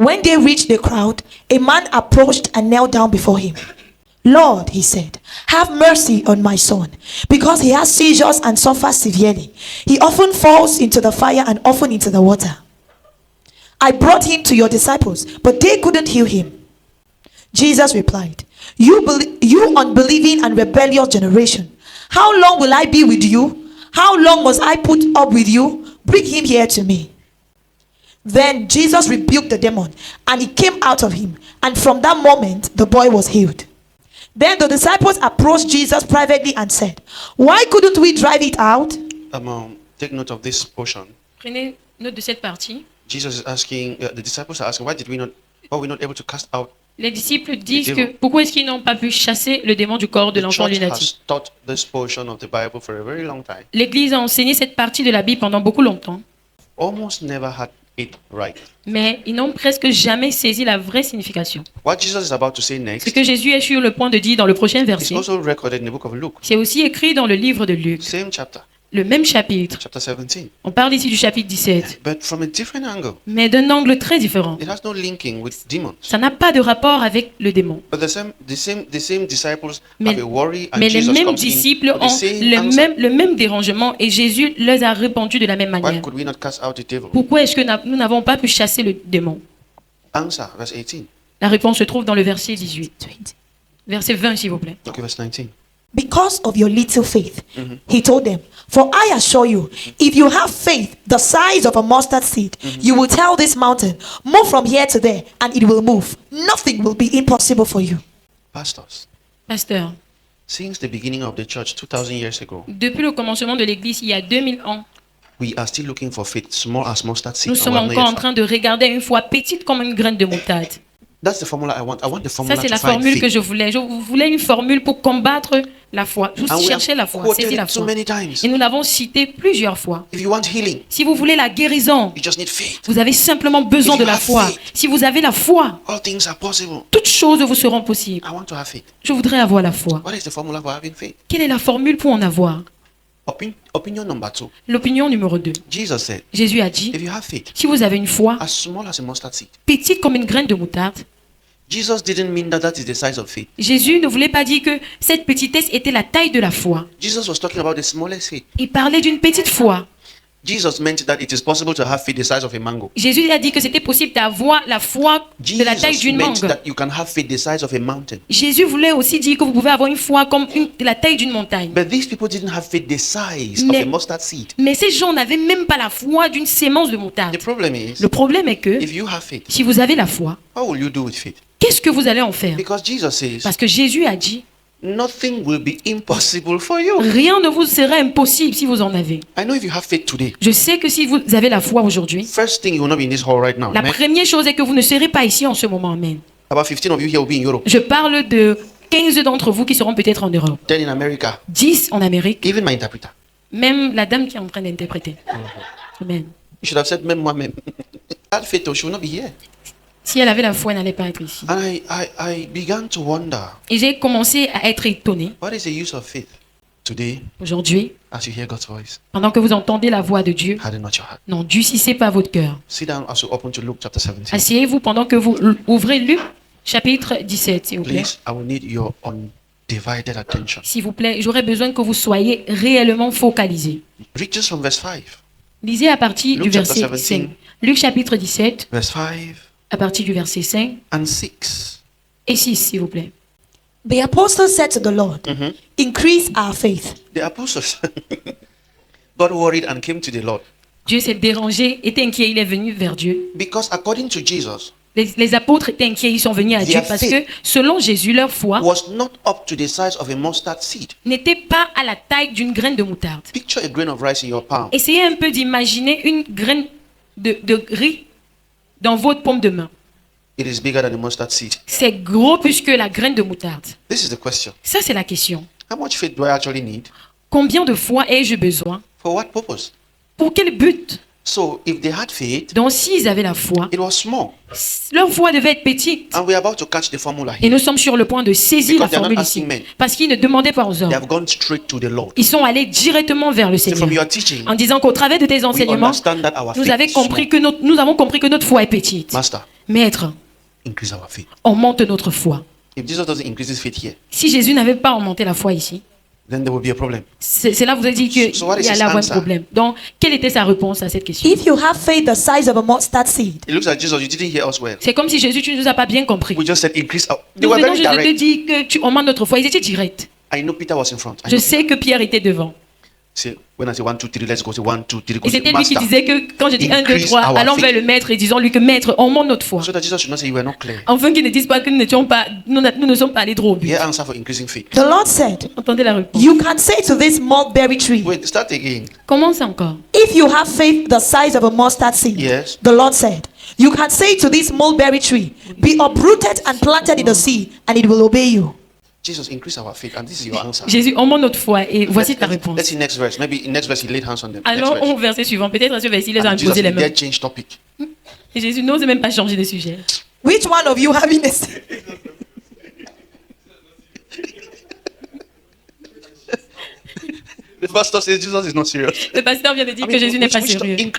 When they reached the crowd, a man approached and knelt down before him. Lord, he said, have mercy on my son, because he has seizures and suffers severely. He often falls into the fire and often into the water. I brought him to your disciples, but they couldn't heal him. Jesus replied, you unbelieving and rebellious generation, how long will I be with you? How long must I put up with you? Bring him here to me. Then Jesus rebuked the demon, and it came out of him, and from that moment the boy was healed. Then the disciples approached Jesus privately and said, why couldn't we drive it out? Take note of this portion. Prenez note de cette partie. Jesus is asking, the disciples are asking, why were we not able to cast out? Les disciples disent que pourquoi est-ce qu'ils n'ont pas pu chasser le démon du corps de The l'enfant church lunatique? has taught this portion of the Bible for a very long time. L'Église a enseigné cette partie de la Bible pendant beaucoup longtemps, Almost never had it right. mais ils n'ont presque jamais saisi la vraie signification. What Jesus is about to say Ce next que Jésus est sur le point de dire dans le prochain is verset, also recorded in the book of Luke, c'est aussi écrit dans le livre de Luc, same chapter, le même chapitre. chapter 17. On parle ici du chapitre 17, But from a different angle. mais d'un angle très différent. It has no linking with demons. Ça n'a pas de rapport avec le démon. But the same disciples Mais, have a worry and mais les Jesus mêmes comes in disciples with the ont same answer. le même dérangement et Jésus les a répondu de la même Why manière. could we not cast out the devil? Pourquoi est-ce que nous n'avons pas pu chasser le démon? Answer, verse 18. La réponse se trouve dans le verset 18. Verset 20, s'il vous plaît. Okay, verse 19. Because of your little faith, he told them, for I assure you, if you have faith the size of a mustard seed, you will tell this mountain, move from here to there, and it will move. Nothing will be impossible for you. Pastors, Pasteur, since the beginning of the church 2000 years ago, depuis le commencement de l'Église, il y a 2000 ans, we are still looking for faith, small as mustard seed. nous sommes and we have encore not en yet train de regarder une foi petite comme une graine de moutarde. found. That's the formula I want. I want the Ça, formula c'est to la find formule que faith. je voulais. Je voulais une formule pour combattre la foi. Juste And we chercher have la foi, quoted saisir la it so foi. many times. Et nous l'avons cité plusieurs fois. If you want healing, Si vous voulez la guérison, you just need faith. vous avez simplement besoin If de you la have foi. faith. Si vous avez la foi, All things are possible. toutes choses vous seront possibles. I want to have faith. Je voudrais avoir la foi. What is the formula for having faith? Quelle est la formule pour en avoir? Opinion number 2. L'opinion numéro 2. Jesus said, Jésus a dit, if you have faith, si vous avez une foi as small as a mustard seed. petite comme une graine de moutarde, Jesus didn't mean that is the size of faith. Jésus ne voulait pas dire que cette petitesse était la taille de la foi. Jesus was talking about the smallest faith. Il parlait d'une petite foi. Jesus meant that it is possible to have faith the size of a mango. Jésus a dit que c'était possible d'avoir la foi de la taille Jesus d'une meant mangue. that you can have faith the size of a mountain. Jésus voulait aussi dire que vous pouvez avoir une foi comme de la taille d'une montagne. But these people didn't have faith the size of Mais- a mustard seed. Mais ces gens n'avaient même pas la foi d'une sémence de moutarde. The problem is, Le problème est que if you have faith, si vous avez la foi, what will you do with faith? qu'est-ce que vous allez en faire? Because Jesus says, Parce que Jésus a dit, nothing will be impossible for you. rien ne vous sera impossible si vous en avez. I know if you have faith today, Je sais que si vous avez la foi aujourd'hui, first thing you will not be in this hall right now. la Amen. première chose est que vous ne serez pas ici en ce moment même. About 15 of you here will be in Europe, Je parle de 15 d'entre vous qui seront peut-être en Europe, 10 in America, 10 en Amérique, even my interpreter. même la dame qui est en train d'interpréter. Amen. You should have said, même moi-même. Had faith, or she will not be here. Si elle avait la foi, elle n'allait pas être ici. And I began to wonder, Et j'ai commencé à être étonné what is the use of faith today aujourd'hui, as you hear God's voice? pendant que vous entendez la voix de Dieu. Harden not your heart. N'endurcissez pas votre cœur. Sit down as we open to Luke chapter 17. Asseyez-vous pendant que vous ouvrez Luc chapitre 17, s'il vous plaît. Please, I will need your undivided attention. S'il vous plaît, j'aurais besoin que vous soyez réellement focalisés. Read just from verse 5. Lisez à partir Luke du verset chapter 17. 5. Luc chapitre 17, Verse 5 à partir du verset 5 and 6. et 6, s'il vous plaît. The apostles said to the Lord, increase our faith. The apostles got worried and came to the Lord. Dieu s'est dérangé, était inquiet, il est venu vers Dieu. Because according to Jesus, Les apôtres étaient inquiets, ils sont venus à Dieu Their parce faith que selon Jésus, leur foi was not up to the size of a mustard seed. n'était pas à la taille d'une graine de moutarde. Picture a grain of rice in your palm. Essayez un peu d'imaginer une graine de riz dans votre paume de main. It is bigger than a mustard seed. C'est gros plus que la graine de moutarde. This is the question. Ça, c'est la question. How much faith do I actually need? Combien de foi ai-je besoin? For what purpose? Pour quel but? So, if they had faith, Donc, s'ils avaient la foi, it was small. leur foi devait être petite. And we're about to catch the formula Et here. nous sommes sur le point de saisir la Because they are formule not ici. asking men. Parce qu'ils ne demandaient pas aux They hommes. have gone straight to the Lord. Ils sont allés directement vers le So Seigneur. from your teaching, En disant qu'au travers de tes we enseignements, understand that our nous faith avons is compris small. que nous avons compris que notre foi est petite. Master, Maître, increase our faith. augmente notre foi. If Jesus doesn't increase his faith here, Si Jésus n'avait pas augmenté la foi ici, then there will be a problem. c'est là que vous avez dit qu'il So what is y a his là un answer? problème. Donc, quelle était sa réponse à cette question? If you have faith the size of a mustard seed, It looks like Jesus, you didn't hear us well. C'est comme si Jésus, tu ne nous as pas bien compris. We just said increase our. They Nous were venons very juste de te direct. dire que tu augmentes notre foi. Ils étaient directs. I know Peter was in front. I Je know. sais que Pierre était devant. Say, when I say 1, 2, 3, let's go. Say 1, 2, 3, go. Et Say, c'était lui qui Master. disait que quand je dis 1, 2, Increase 3, our allons faith. vers le maître et disons-lui que maître, augmente notre foi. So that Jesus should not say you were not clear. Enfin qu'ils ne disent pas que nous ne sommes pas allés droit au but. Here answer for increasing faith. the Lord said, Entendez la réponse. you can say to this mulberry tree, Wait, start again. Comment ça encore? if you have faith the size of a mustard seed, Yes. the Lord said, you can say to this mulberry tree, be uprooted and planted in the sea, and it will obey you. Jesus, increase our faith, and this is your answer. Jésus, augmente notre foi et voici ta Let's réponse. see next verse. Maybe in next verse he laid hands on them. Next Allons verse. au verset suivant. Peut-être à ce verset, il les a And Jesus imposé les mains. did change topic. Et Jésus n'ose même pas changer de sujet. Which one of you having a The pastor says Jesus is not serious. Le pasteur vient de dire que Jésus n'est pas sérieux.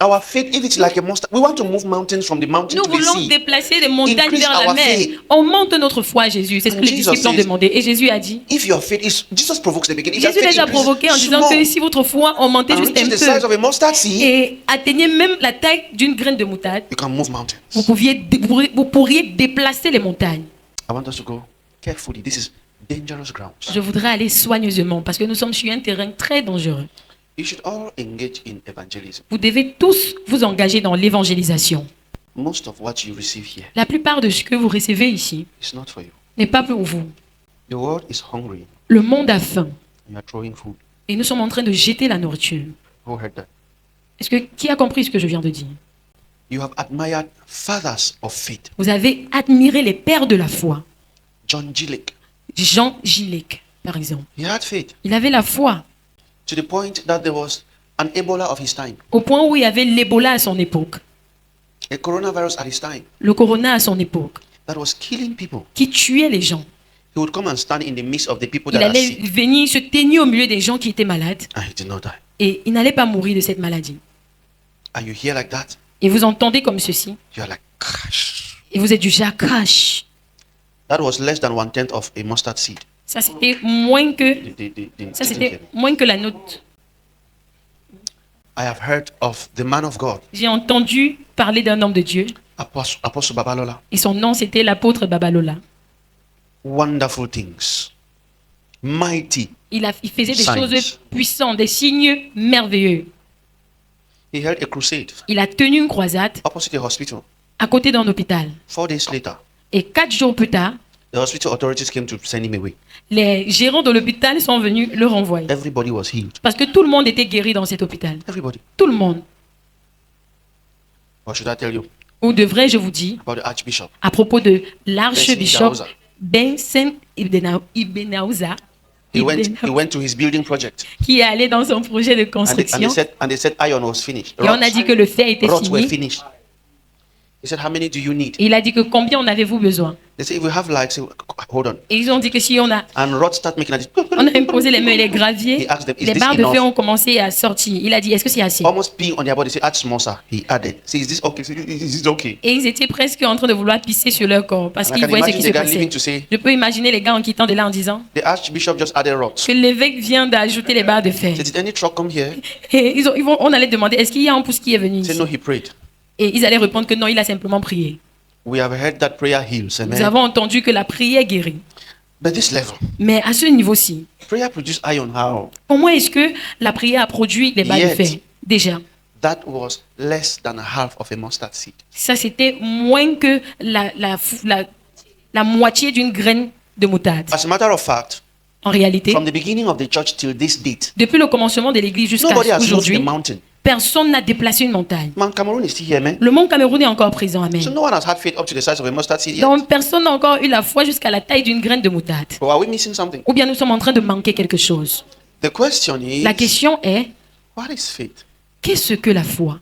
Our faith, if it's like a monster, we want to move mountains from the mountain Nous to the voulons sea. déplacer les montagnes Increase vers la our mer. faith. Augmente notre foi, Jésus. C'est ce que And les Jesus disciples ont says- demandé. Et Jésus a dit, If your faith is, Jesus provokes them again. If your Jésus faith les a increases provoqués en disant small que si votre foi augmentait and juste reaches the size un of peu a mustard seed, et atteignait même la taille d'une graine de moutarde, you can move mountains. vous pourriez déplacer les montagnes. I want us to go carefully. This is dangerous grounds. Je voudrais aller soigneusement parce que nous sommes sur un terrain très dangereux. You should all engage in evangelism. Vous devez tous vous engager dans l'évangélisation. Most of what you receive here La plupart de ce que vous recevez ici is not for you. n'est pas pour vous. The world is hungry. Le monde a faim You are throwing food. et nous sommes en train de jeter la nourriture. Who heard that? Qui a compris ce que je viens de dire? You have admired fathers of faith. Vous avez admiré les pères de la foi. John Gillick. Jean Gillick, par exemple. He had faith Il avait la foi to the point that there was an Ebola of his time, au point où il y avait l'Ebola à son époque, a coronavirus at his time le corona à son époque, that was killing people. qui tuait les gens. He would come and stand in the midst of the people Il that are allait sick, venir se tenir au milieu des gens qui étaient malades and he did not die. et il n'allait pas mourir de cette maladie. Are you here like that? Et vous entendez comme ceci You are like, crash. et vous êtes du genre crash. That was less than 1/10 of a mustard seed. Ça c'était moins que ça I c'était moins que la note. have heard of the man of God, J'ai entendu parler d'un homme de Dieu Apostle Babalola. et son nom c'était l'apôtre Babalola. Wonderful things, mighty. Il faisait des Signs. choses puissantes, des signes merveilleux. He held a crusade Il a tenu une croisade opposite a hospital. à côté d'un hôpital. 4 days later, Et 4 jours plus tard, the hospital authorities came to send him away. les gérants de l'hôpital sont venus le renvoyer. Everybody was healed. Parce que tout le monde était guéri dans cet hôpital. Everybody. Tout le monde. Or should I tell you Ou devrais-je vous dire, about the archbishop? à propos de l'archbishop Daouza. Benson Ibenaouza, He went to his building project, qui est allé dans son projet de and construction. they said iron was finished. Et on a dit que le fer était Rods were fini. finished. He said, how many do you need? Et il a dit que combien en avez-vous besoin? They said, if we have like, say, hold on. Et ils ont dit que si on a Start making on a imposé les mains et les graviers, He asked them, is les this barres de enough? fer ont commencé à sortir. Il a dit, est-ce que c'est assez? Almost peeing on their body. Say, add some more, sir. He added. Say, is this okay? Say, is this okay? Et ils étaient presque en train de vouloir pisser sur leur corps parce And I qu'ils can voyaient ce imagine qui se the guy leaving passait. to say, Je peux imaginer les gars en quittant de là en disant the archbishop just added rocks. que l'évêque vient d'ajouter les barres de fer. Say, did any truck come here? Et on allait demander, est-ce qu'il y a un pouce qui est venu Say, ici? no, he prayed. Et ils allaient répondre que non, il a simplement prié. We have heard that prayer heals. Nous Amen. avons entendu que la prière guérit. But this level, Mais à ce niveau-ci, prayer produce iron. How? comment est-ce que la prière a produit les barres de Yet. fer? Déjà, That was less than a half of a mustard seed. ça c'était moins que la moitié d'une graine de moutarde. As a matter of fact, En réalité, from the beginning of the church till this date, depuis le commencement de l'Église jusqu'à nobody has moved aujourd'hui, the mountain. personne n'a déplacé une montagne. Man, Cameroon is still here, man. Le monde Cameroun est encore présent, amen. So no one has had faith up to the size of a mustard seed yet. Donc personne n'a encore eu la foi jusqu'à la taille d'une graine de moutarde. Or are we missing something? Ou bien nous sommes en train de manquer quelque chose. The question is, La question est, what is faith? qu'est-ce que la foi?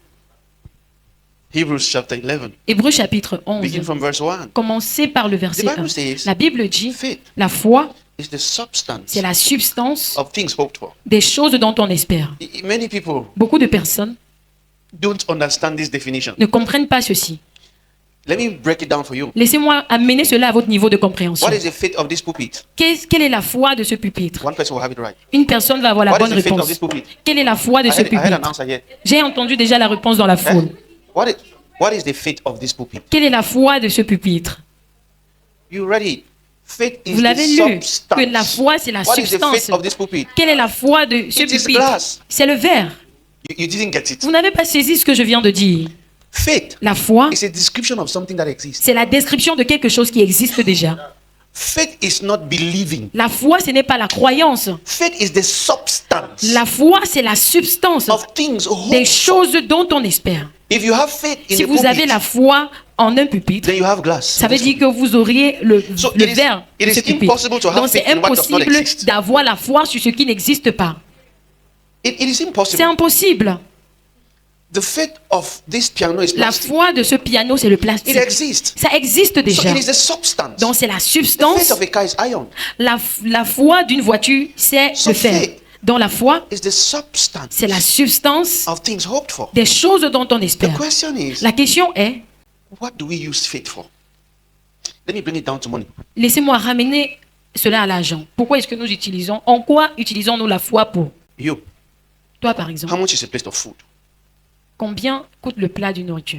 Hebrews chapter 11, Hébreux chapitre 11. begin from verse 1. Commencez par le verset The Bible 1. says, La Bible dit, faith la foi, is the substance c'est la substance of things hoped for. des choses dont on espère. Many people Beaucoup de personnes don't understand this definition. ne comprennent pas ceci. Let me break it down for you. Laissez-moi amener cela à votre niveau de compréhension. What is the faith of this pulpit? Quelle est la foi de ce pupitre? One person will have it right. Une personne va avoir la What is bonne the faith of réponse. this pulpit? Quelle est la foi de I ce had an pupitre? answer here. J'ai entendu déjà la réponse dans la Eh? foule. What is the faith of this pulpit? Quelle est la foi de ce pupitre? You read it. Faith is Vous l'avez the lu, substance. que la foi c'est la What is the substance. faith of this pulpit? Quelle est la foi de ce It is pupitre? glass. C'est le verre. You didn't get it. Vous n'avez pas saisi ce que je viens de dire. Faith La foi, is a description of something that exists. c'est la description de quelque chose qui existe déjà. Faith is not believing. La foi, ce n'est pas la croyance. Faith is the substance La foi, c'est la substance of things hoped des for. choses dont on espère. If you have faith in Si a vous avez pulpit, la foi en un pupitre, then you have glass. ça veut dire que vous auriez le So le it is- verre it de is ce pupitre. impossible to have Donc c'est faith in what does not impossible exist. d'avoir la foi sur ce qui n'existe pas. It is C'est impossible. impossible. The faith of this piano is La plastic. foi de ce piano, c'est le It plastique. exists. Ça existe So déjà. it is the substance. Donc c'est la The faith substance. of a car is iron. La foi d'une voiture, c'est So le fer. faith Dans la foi, is the substance c'est la substance of things hoped for. des choses dont on The espère. question is, La question est, what do we use faith for? Let me bring it down to money. laissez-moi ramener cela à l'argent. Pourquoi est-ce que nous utilisons, en quoi utilisons-nous la foi pour? You, Toi, par how exemple, much is a plate of food? combien coûte le plat d'une nourriture?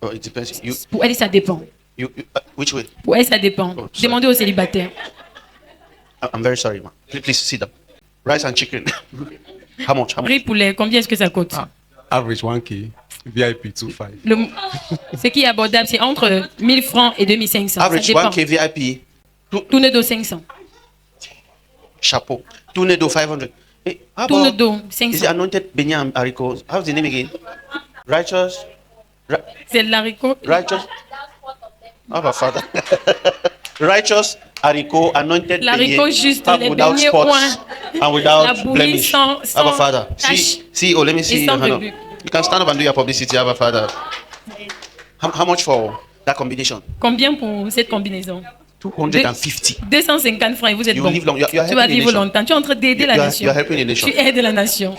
Oh, it depends. Pour elle, ça dépend. Which way? Pour elle, ça dépend. Oh, sorry. Demandez aux célibataires. I'm very sorry, man. Please sit down. Rice and chicken. How much? How much? Riz poulet, combien est-ce que ça coûte? Average 1K, VIP 25. Ce qui est abordable, c'est entre 1000 francs et 2500. Average Ça dépend. 1K VIP. Tourne d'eau 500. Chapeau. Tornado 500. Hey, how Tourne about, d'eau is it 500. anointed Benyam haricots? How's the name again? Righteous. C'est de l'haricot. Righteous. Our Father. Righteous haricot anointed L'haricot beignet, juste, have les without beignets spots oints. and La without bouillie blemish. sans Our Father. tache See, let me see et your sans hand up. rebut. You can stand up and do your publicity, Our Father. How much for that combination? Combien pour cette combinaison? 250. 250 francs et vous êtes You bon. live long. You are Tu vas helping the vivre nation. longtemps. Tu es en train d'aider la You are nation. helping the nation. Tu aides la nation.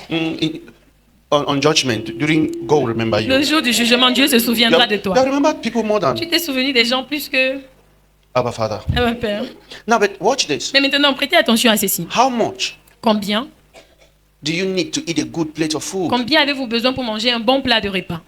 On judgment, during go remember you. Le jour du jugement, Dieu se souviendra de You toi. remember people more than Tu t'es souvenu des gens plus que Abba Father. un père. Now, but watch this. Mais maintenant, prêtez attention à ceci. How much Combien do you need to eat a good plate of food? Combien avez-vous besoin pour manger un bon plat de repas?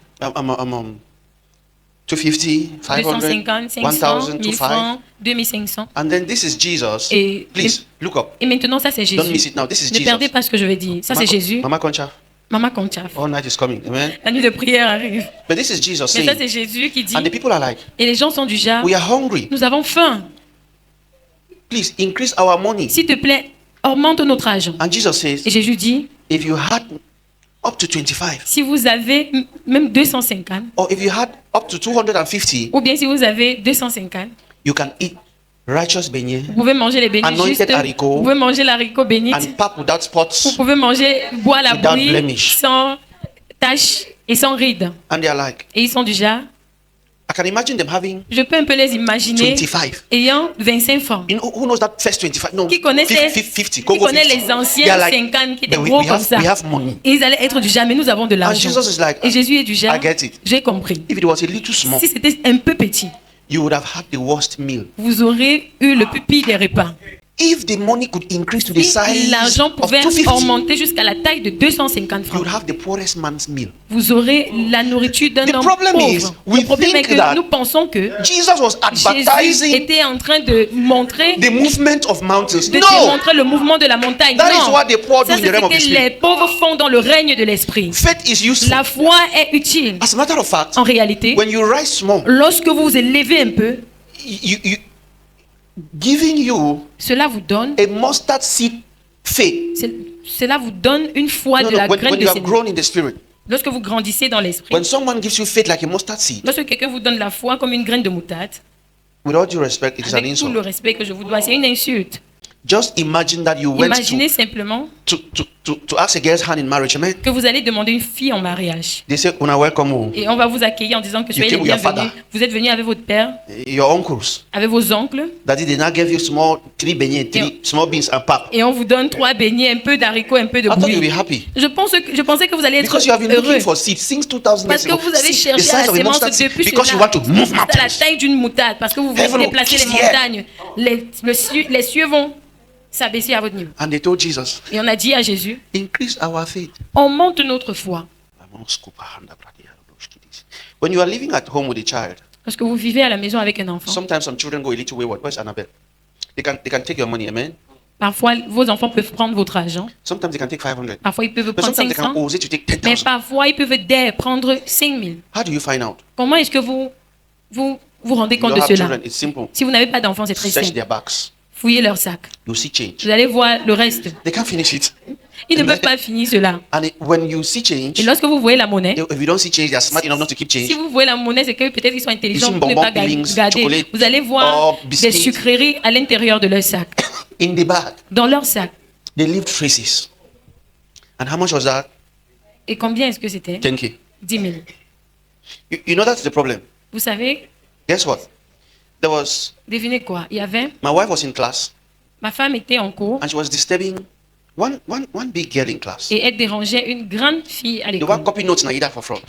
250, 500, 250, 500, 1000 to 1000 5. francs, 2500. And then this is Jesus. Et- Please look up. Et maintenant, ça c'est Don't miss Jésus. it now. This is Ne Jesus. perdez pas ce que je vais dire. Ça c'est Jésus. Mama Concha. Maman Conchaf. All night is coming. Amen. La nuit de prière arrive. But this is Jesus Mais ça saying. c'est Jésus qui dit. And the people are like, Et les gens sont du genre, we are hungry. nous avons faim. Please increase our money. S'il te plaît, augmente notre argent. And Jesus says, Et Jésus dit, if you had up to 25, si vous avez même 250, or if you had up to 250, ou bien si vous avez 250, you can eat righteous beignet vous pouvez manger les beignets Anointed juste, haricot. vous pouvez manger l'haricot bénite, and pap without vous spots. pouvez manger, boire la Without bouillie blemish. sans tache et sans rides. And they are like, Et ils sont du genre, I can imagine them having je peux un peu les imaginer 25. ayant 25 francs. You know, who knows that first 25? No, Qui connaît, 50, qui 50, go connaît 50. les They anciens are like, 50 qui étaient but gros comme ça. we have money. Et ils allaient être du genre, mais nous avons de And l'argent. Jesus is like, Et Jésus est du genre, I get it. j'ai compris. If it was a little small, Si c'était un peu petit, you would have had the worst meal. vous aurez eu le pupille des repas. If the money could increase to the Si size l'argent of pouvait 250, augmenter jusqu'à la taille de 250 you francs, would have the poorest man's meal. vous aurez la nourriture d'un The homme problem is, pauvre. we Le problème est think que that nous pensons que Jesus was Jésus advertising était en train de montrer, the movement of mountains. de No! démontrer le mouvement de la montagne. That is Non, what the poor do ça in the c'est realm ce of the que spirit. les pauvres font dans le règne de l'esprit. Faith is useful. La foi est utile. As a matter of fact, En réalité, when you rise small, lorsque vous vous élevez un peu, giving you cela vous donne, a mustard seed faith. cela vous donne une foi No, de no, la when graine you de have sénégal. grown in the spirit, Lorsque vous grandissez dans l'esprit, when someone gives you faith like a mustard seed, lorsque quelqu'un vous donne la foi comme une graine de moutarde, with all due respect, it is an avec tout le insult. respect que je vous dois, c'est une insulte. Just imagine that you went Imaginez simplement to to ask a girl's hand in marriage, amen. que vous allez demander une fille en mariage. They say, "Una welcome home." Et on va vous accueillir en disant que soyez les came with your bienvenus. father. Vous êtes venus avec votre père, Your uncles. avec vos oncles, Daddy, they now give you three beignets, three small beans and pap. et on vous donne 3 beignets, un peu d'haricots, un peu de I thought you'd be bouillie. happy Je pensais que vous alliez être because you have been heureux. looking for seeds since 2000 Parce years que ago. vous avez See, cherché the la size of a sémence mustard seed depuis because you cela. want to move C'est à la mountains. taille d'une moutarde, parce que vous voulez Heaven will déplacer les kiss the air. montagnes. Les cieux vont s'abaisser à votre niveau. And they told Jesus, Et on a dit à Jésus, "Increase our faith." on monte notre foi. When you are living at home with a child, Parce que vous vivez à la maison avec un enfant. sometimes some children go a little wayward. Where's Annabelle? They can take your money, amen. Parfois, vos enfants peuvent prendre votre argent. Sometimes they can take 500. Parfois, ils peuvent But prendre sometimes they can 500. owe you to take Mais 10,000. parfois, ils peuvent prendre 5 000. How do you find out? Comment est-ce que vous rendez You compte don't de have cela? children. It's simple. Si vous n'avez pas d'enfants, c'est très Search simple. their backs. Fouillez leur sac. You see change. Vous allez voir le reste. They can't finish it. Ils ne peuvent pas finir cela. And when you see change, Et lorsque vous voyez la monnaie, if you don't see change, they're smart enough not to keep si change. vous voyez la monnaie, c'est que peut-être ils sont intelligents Ils sont pour ne pas bonbons, puddings, garder. chocolat, Vous allez voir or biscuits. des sucreries à l'intérieur de leur sac. In the bag, Dans leur sac. they leave traces. And how much was that? Et combien est-ce que c'était? 10K. 10 000. You know that's the problem. Vous savez, Guess what? There was, devinez quoi? Il y avait, my wife was in class ma femme était en cours and she was disturbing one big girl in class. et elle dérangeait une grande fille à The l'école. one copy notes Naida for fraud.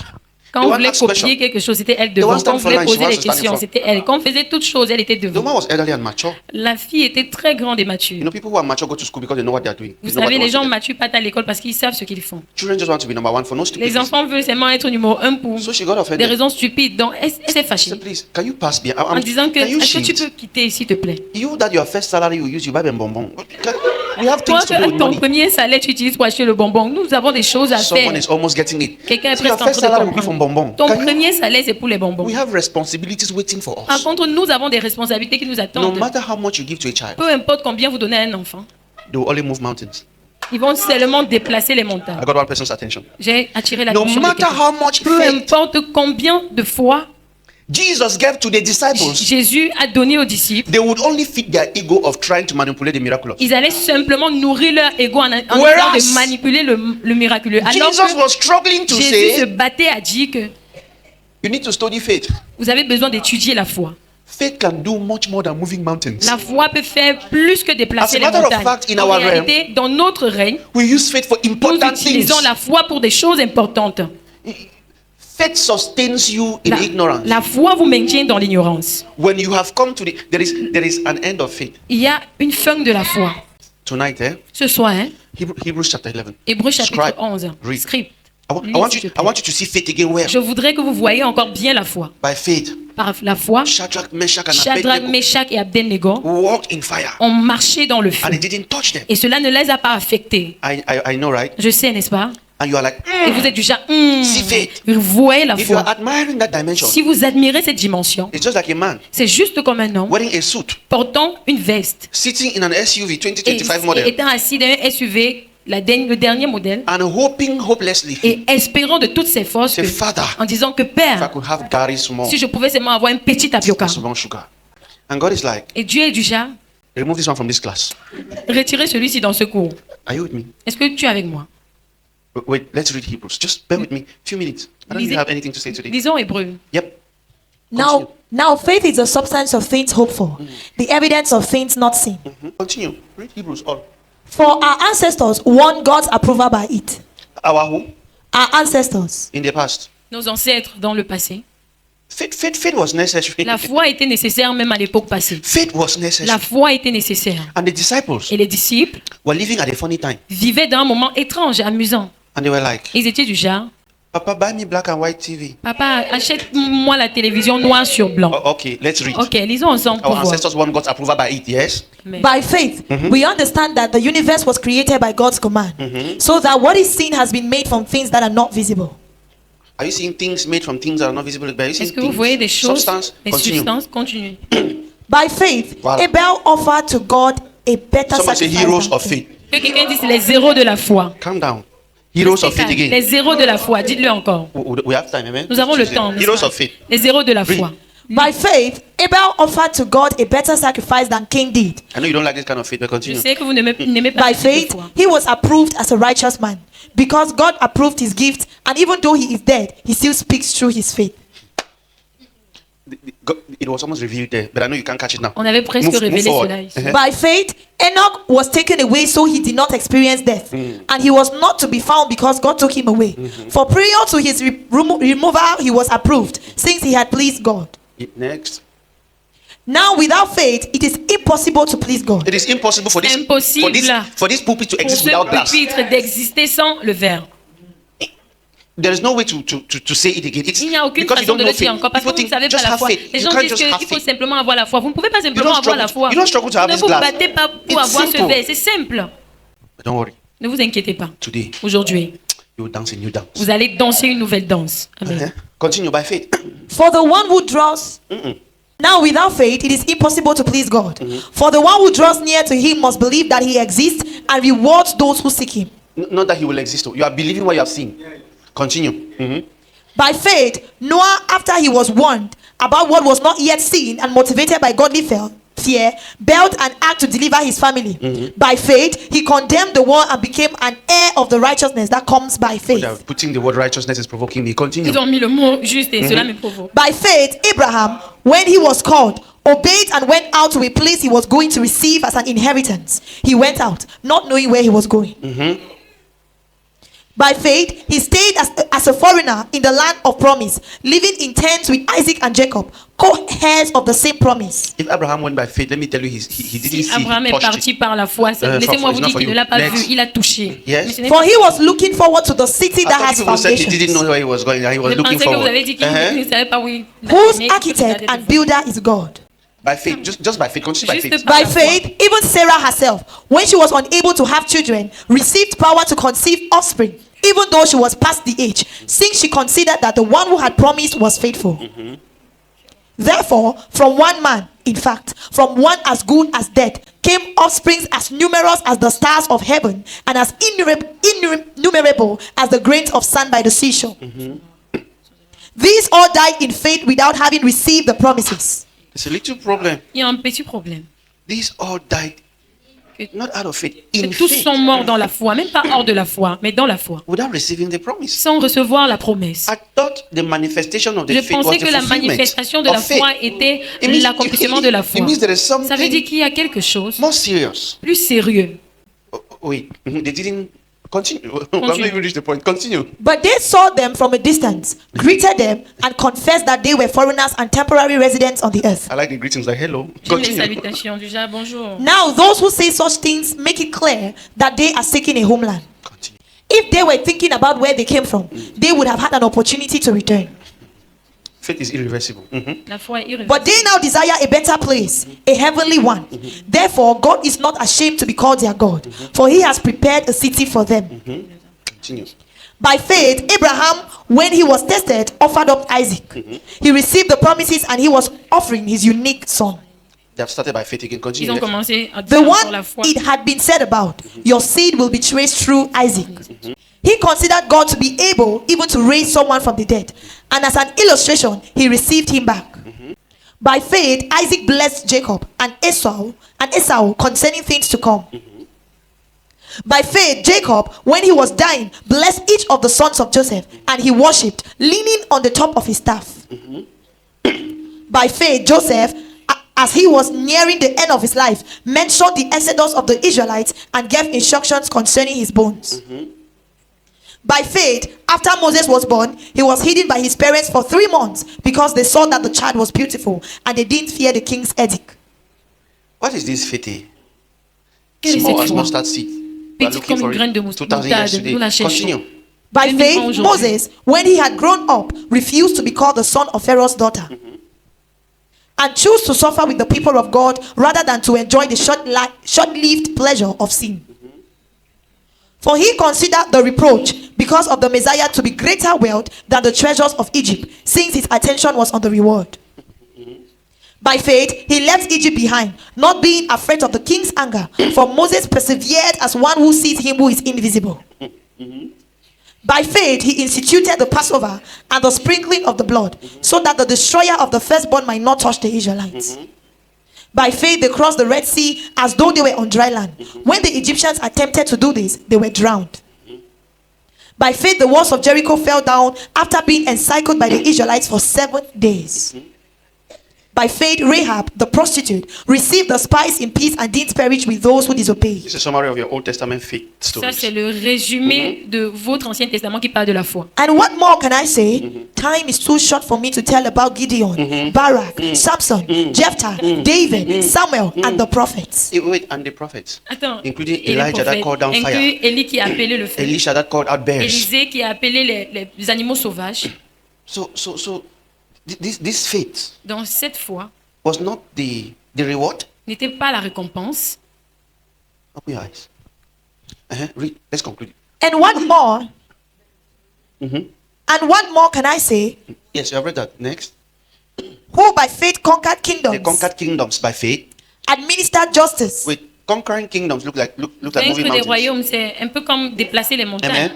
Quand The on one voulait ask copier question. quelque chose, c'était elle one devant. stand Quand on for voulait line, she poser wants les to stand in questions, front. c'était elle. Quand on faisait toutes choses, elle était The devant. woman was elderly and mature. La fille était très grande et You mature. know, people who are mature go to school because they know what they are doing. Vous They know what savez, they les want to gens do. matures partent à l'école parce qu'ils savent ce qu'ils font. Children just want to be number one for no stupid Les reason. enfants veulent seulement être numéro 1 pour So she got des offended. raisons stupides. Donc, elle s'est She fâchée said, please, can you pass me? en disant que, Can you est-ce que tu shift? peux quitter, s'il te plaît? You that your first salary you use, you buy them bonbon. We have Toi, things to do with ton money. premier salaire, tu utilises pour acheter le bonbon. Nous avons des choses à Someone faire. is almost getting it. Quelqu'un est So your presque en first train salary de will be from comprendre. bonbon. Ton Can you- premier salaire, c'est pour les bonbons. We have responsibilities waiting for Par us. contre, nous avons des responsabilités qui nous No attendent. matter how much you give to a child, Peu importe combien vous donnez à un enfant, they will only move mountains. ils vont seulement déplacer les montagnes. I got one person's attention. J'ai attiré No l'attention de matter quelqu'un. how much Peu faith importe combien de fois Jesus gave to the disciples, Jésus a donné aux disciples, they would only feed their ego of trying to manipulate the miraculous. ils allaient simplement nourrir leur ego en essayant Whereas de manipuler le miraculeux. Alors Jesus que was struggling to Jésus se say, battait à dire que you need to study faith. vous avez besoin d'étudier la foi. Faith can do much more than moving mountains. La foi peut faire plus que déplacer As a les matter of montagnes. fact, in En our réalité, dans notre règne, We use faith for nous important things. utilisons la foi pour des choses importantes. Faith sustains you in ignorance. La foi vous maintient dans l'ignorance. When you have come to there is an end of faith. Il y a une fin de la foi. Tonight, Ce soir, hein, Hebrews chapter 11. Hébreux chapitre Scribe. 11, Read. script. I Lis, want s'il you te plaît. to see faith again where? Je voudrais que vous voyez encore bien la foi. By faith. Par la foi, Shadrach, Meshach, and Shadrach, Abednego Meshach et Abednego walked in fire. ont marché dans le feu. And it didn't touch them. Et cela ne les a pas affectés. I know, right? Je sais, n'est-ce pas? And you are like, Et vous êtes du genre, see faith. vous voyez la If you are foi. admiring that dimension, Si vous admirez cette dimension, it's just like a man c'est juste comme un homme wearing a suit, portant une veste sitting in an SUV et 2025 model, étant assis dans un SUV, le dernier modèle, and hoping hopelessly, et espérant de toutes ses forces say, que- Father, en disant que if I Père, could have Gary small, si je pouvais seulement avoir un petit tapioca. small sugar. And God is like, Et Dieu est du genre, remove this one from this class. retirez celui-ci dans ce cours. Are you with me? Est-ce que tu es avec moi? Wait, let's read Hebrews. Just bear with me. Few minutes. I don't Lisez- really have anything to say today. Lisons Hébreux. Yep. Now faith is the substance of things hoped for, the evidence of things not seen. Continue. Read Hebrews all. For our ancestors won God's approval by it. Our who? Our ancestors. In the past. Nos ancêtres dans le passé. Faith was necessary. La foi était nécessaire même à l'époque passée. Faith was necessary. La foi était nécessaire. And the disciples Et les disciples were living at a funny time. vivaient dans un moment étrange et amusant. And they were like, Ils étaient du genre, Papa, buy me black and white TV. papa, achète-moi la télévision noir sur blanc. Oh, okay, let's read. Ok, lisons ensemble pour Our voir. ancestors won God's approval by it, yes? Mais- By faith, we understand that the universe was created by God's command, so that what is seen has been made from things that are not visible. Are you seeing things made from things that are not visible? Are you seeing Est-ce que vous voyez des choses, substance? des Continue. substances? Continue. By faith, Voilà. Abel offered to God a better Somebody say sacrifice. heroes than of faith. Que quelqu'un dise les zéros de la foi. Calm down. Heroes of faith again. Les zéros de la foi, dites-le encore. We have time, amen? Nous avons le temps. n'est-ce Heroes pas? of faith. Les zéros de la Read. foi. By faith, Abel offered to God a better sacrifice than Cain did. I know you don't like this kind of faith, but Je continue. sais que vous n'aimez pas By ce type de faith, foi. he was approved as a righteous man because God approved his gift, and even though he is dead, he still speaks through his faith. It was almost revealed there, but I know you can't catch it now. On avait presque Move révélé forward. cela ici. Uh-huh. By faith, Enoch was taken away so he did not experience death, and he was not to be found because God took him away. For prior to his removal, he was approved, since he had pleased God. Next. Now, without faith, it is impossible to please God. It is impossible for this Impossible. for this pulpit to Pour exist ce without glass. pupitre d'exister sans le verre. There is no way to say it again. It's Il n'y a aucune because you façon don't de know le dire faith. encore parce que People vous ne savez think pas just la have foi. faith. Les You gens can't disent just have qu'il faut faith. simplement avoir la foi. Vous ne pouvez pas simplement avoir la foi. You don't struggle to have Ne this vous glass. battez pas pour It's avoir ce simple. verre. C'est simple. But don't worry. Ne vous inquiétez pas. Today Aujourd'hui, you will dance a new dance. vous allez danser une nouvelle danse. Amen. Uh-huh. Continue by faith. For the one who draws. Now, without faith, it is impossible to please God. For the one who draws near to him must believe that he exists and rewards those who seek him. Not that he will exist. You are believing what you have seen. Continue. By faith, Noah, after he was warned about what was not yet seen and motivated by godly fear, built an ark to deliver his family. By faith, he condemned the world and became an heir of the righteousness that comes by faith. Putting the word righteousness is provoking me. Continue. Ils ont mis le mot juste et cela me provoque. By faith, Abraham, when he was called, obeyed and went out to a place he was going to receive as an inheritance. He went out, not knowing where he was going. By faith, he stayed as a foreigner in the land of promise, living in tents with Isaac and Jacob, co-heirs of the same promise. If Abraham went by faith, let me tell you, he didn't Si see. Abraham He est touched parti it. par la foi, laissez-moi it's vous not dire for qu'il ne you. l'a pas Next. vu, il a touché. Yes. Mais ce n'est For pas- he was looking forward to the city that I has thought people said he foundations, didn't know where he was going. He was Je looking pensais que vous forward. avez dit qu'il ne savait pas où il whose mais- architect and builder is God. By faith, just by faith, continue by Juste faith. par By la foi. faith, even Sarah herself, when she was unable to have children, received power to conceive offspring, even though she was past the age, since she considered that the one who had promised was faithful. Therefore, from one man, in fact, from one as good as dead, came offsprings as numerous as the stars of heaven and as innumerable as the grains of sand by the seashore. These all died in faith without having received the promises. There's a little problem. Il y a un petit problème. These all died not out of faith, Que in tous faith, sont morts dans la foi, même pas hors de la foi, mais dans la foi, without receiving the promise. sans recevoir la promesse. I thought the manifestation of the Je faith was pensais the que la fulfillment manifestation de la of faith. foi était It means- l'accomplissement de la it foi. means there is Ça veut dire something qu'il y a quelque chose more serious. plus sérieux. Wait, they didn't continue. I'm not even reached the point. Continue. But they saw them from a distance, greeted them, and confessed that they were foreigners and temporary residents on the earth. I like the greetings like hello. J'aime les Continue. salutations du genre bonjour. Now, those who say such things make it clear that they are seeking a homeland. Continue. If they were thinking about where they came from, they would have had an opportunity to return. Faith is irreversible. La foi est irréversible. But they now desire a better place, a heavenly one. Therefore, God is not ashamed to be called their God, for he has prepared a city for them. Continue. By faith, Abraham, when he was tested, offered up Isaac. He received the promises and he was offering his unique son. They have started by faith again. Ils Continue. ont commencé à The dire encore la one foi. it had been said about, your seed will be traced through Isaac. He considered God to be able even to raise someone from the dead. And as an illustration, he received him back. By faith, Isaac blessed Jacob and Esau concerning things to come. By faith, Jacob, when he was dying, blessed each of the sons of Joseph, and he worshipped, leaning on the top of his staff. By faith, Joseph, as he was nearing the end of his life, mentioned the exodus of the Israelites and gave instructions concerning his bones. By faith, after Moses was born, he was hidden by his parents for 3 months because they saw that the child was beautiful and they didn't fear the king's edict. What is this faith? Quelle est Small cette as foi? mustard seed. We are Petite looking comme for une graine it. de 2000 years moutarde, today. nous la cherchons. Continue. By 2000 faith, ans aujourd'hui. Moses, when he had grown up, refused to be called the son of Pharaoh's daughter and chose to suffer with the people of God rather than to enjoy the short-lived pleasure of sin. For he considered the reproach because of the Messiah to be greater wealth than the treasures of Egypt, since his attention was on the reward. By faith, he left Egypt behind, not being afraid of the king's anger, for Moses persevered as one who sees him who is invisible. By faith, he instituted the Passover and the sprinkling of the blood, so that the destroyer of the firstborn might not touch the Israelites. By faith, they crossed the Red Sea as though they were on dry land. When the Egyptians attempted to do this, they were drowned. By faith, the walls of Jericho fell down after being encircled by the Israelites for 7 days. By faith, Rahab, the prostitute, received the spies in peace and didn't perish with those who disobeyed. This is a summary of your Old Testament faith Ça, c'est stories. le résumé de votre Ancien Testament qui parle de la foi. And what more can I say? Time is too short for me to tell about Gideon, Barak, Samson, Jephthah, David, Samuel, and the prophets. Wait, and the prophets, Attends, including et les Elijah that prophètes, called down fire, inclut Élie qui a appelé le feu, Elisha that called out bears. Élisée qui a appelé les animaux sauvages. So this faith Dans cette foi, was not the reward. n'était pas la récompense. Open your eyes. Read. Let's conclude. And what more? And what more can I say? Yes, you have read that. Next. Who by faith conquered They kingdoms, conquered kingdoms by faith. administered justice, Wait, conquering kingdoms look like Vaincre moving des mountains. royaumes, c'est un peu comme déplacer les montagnes. Amen.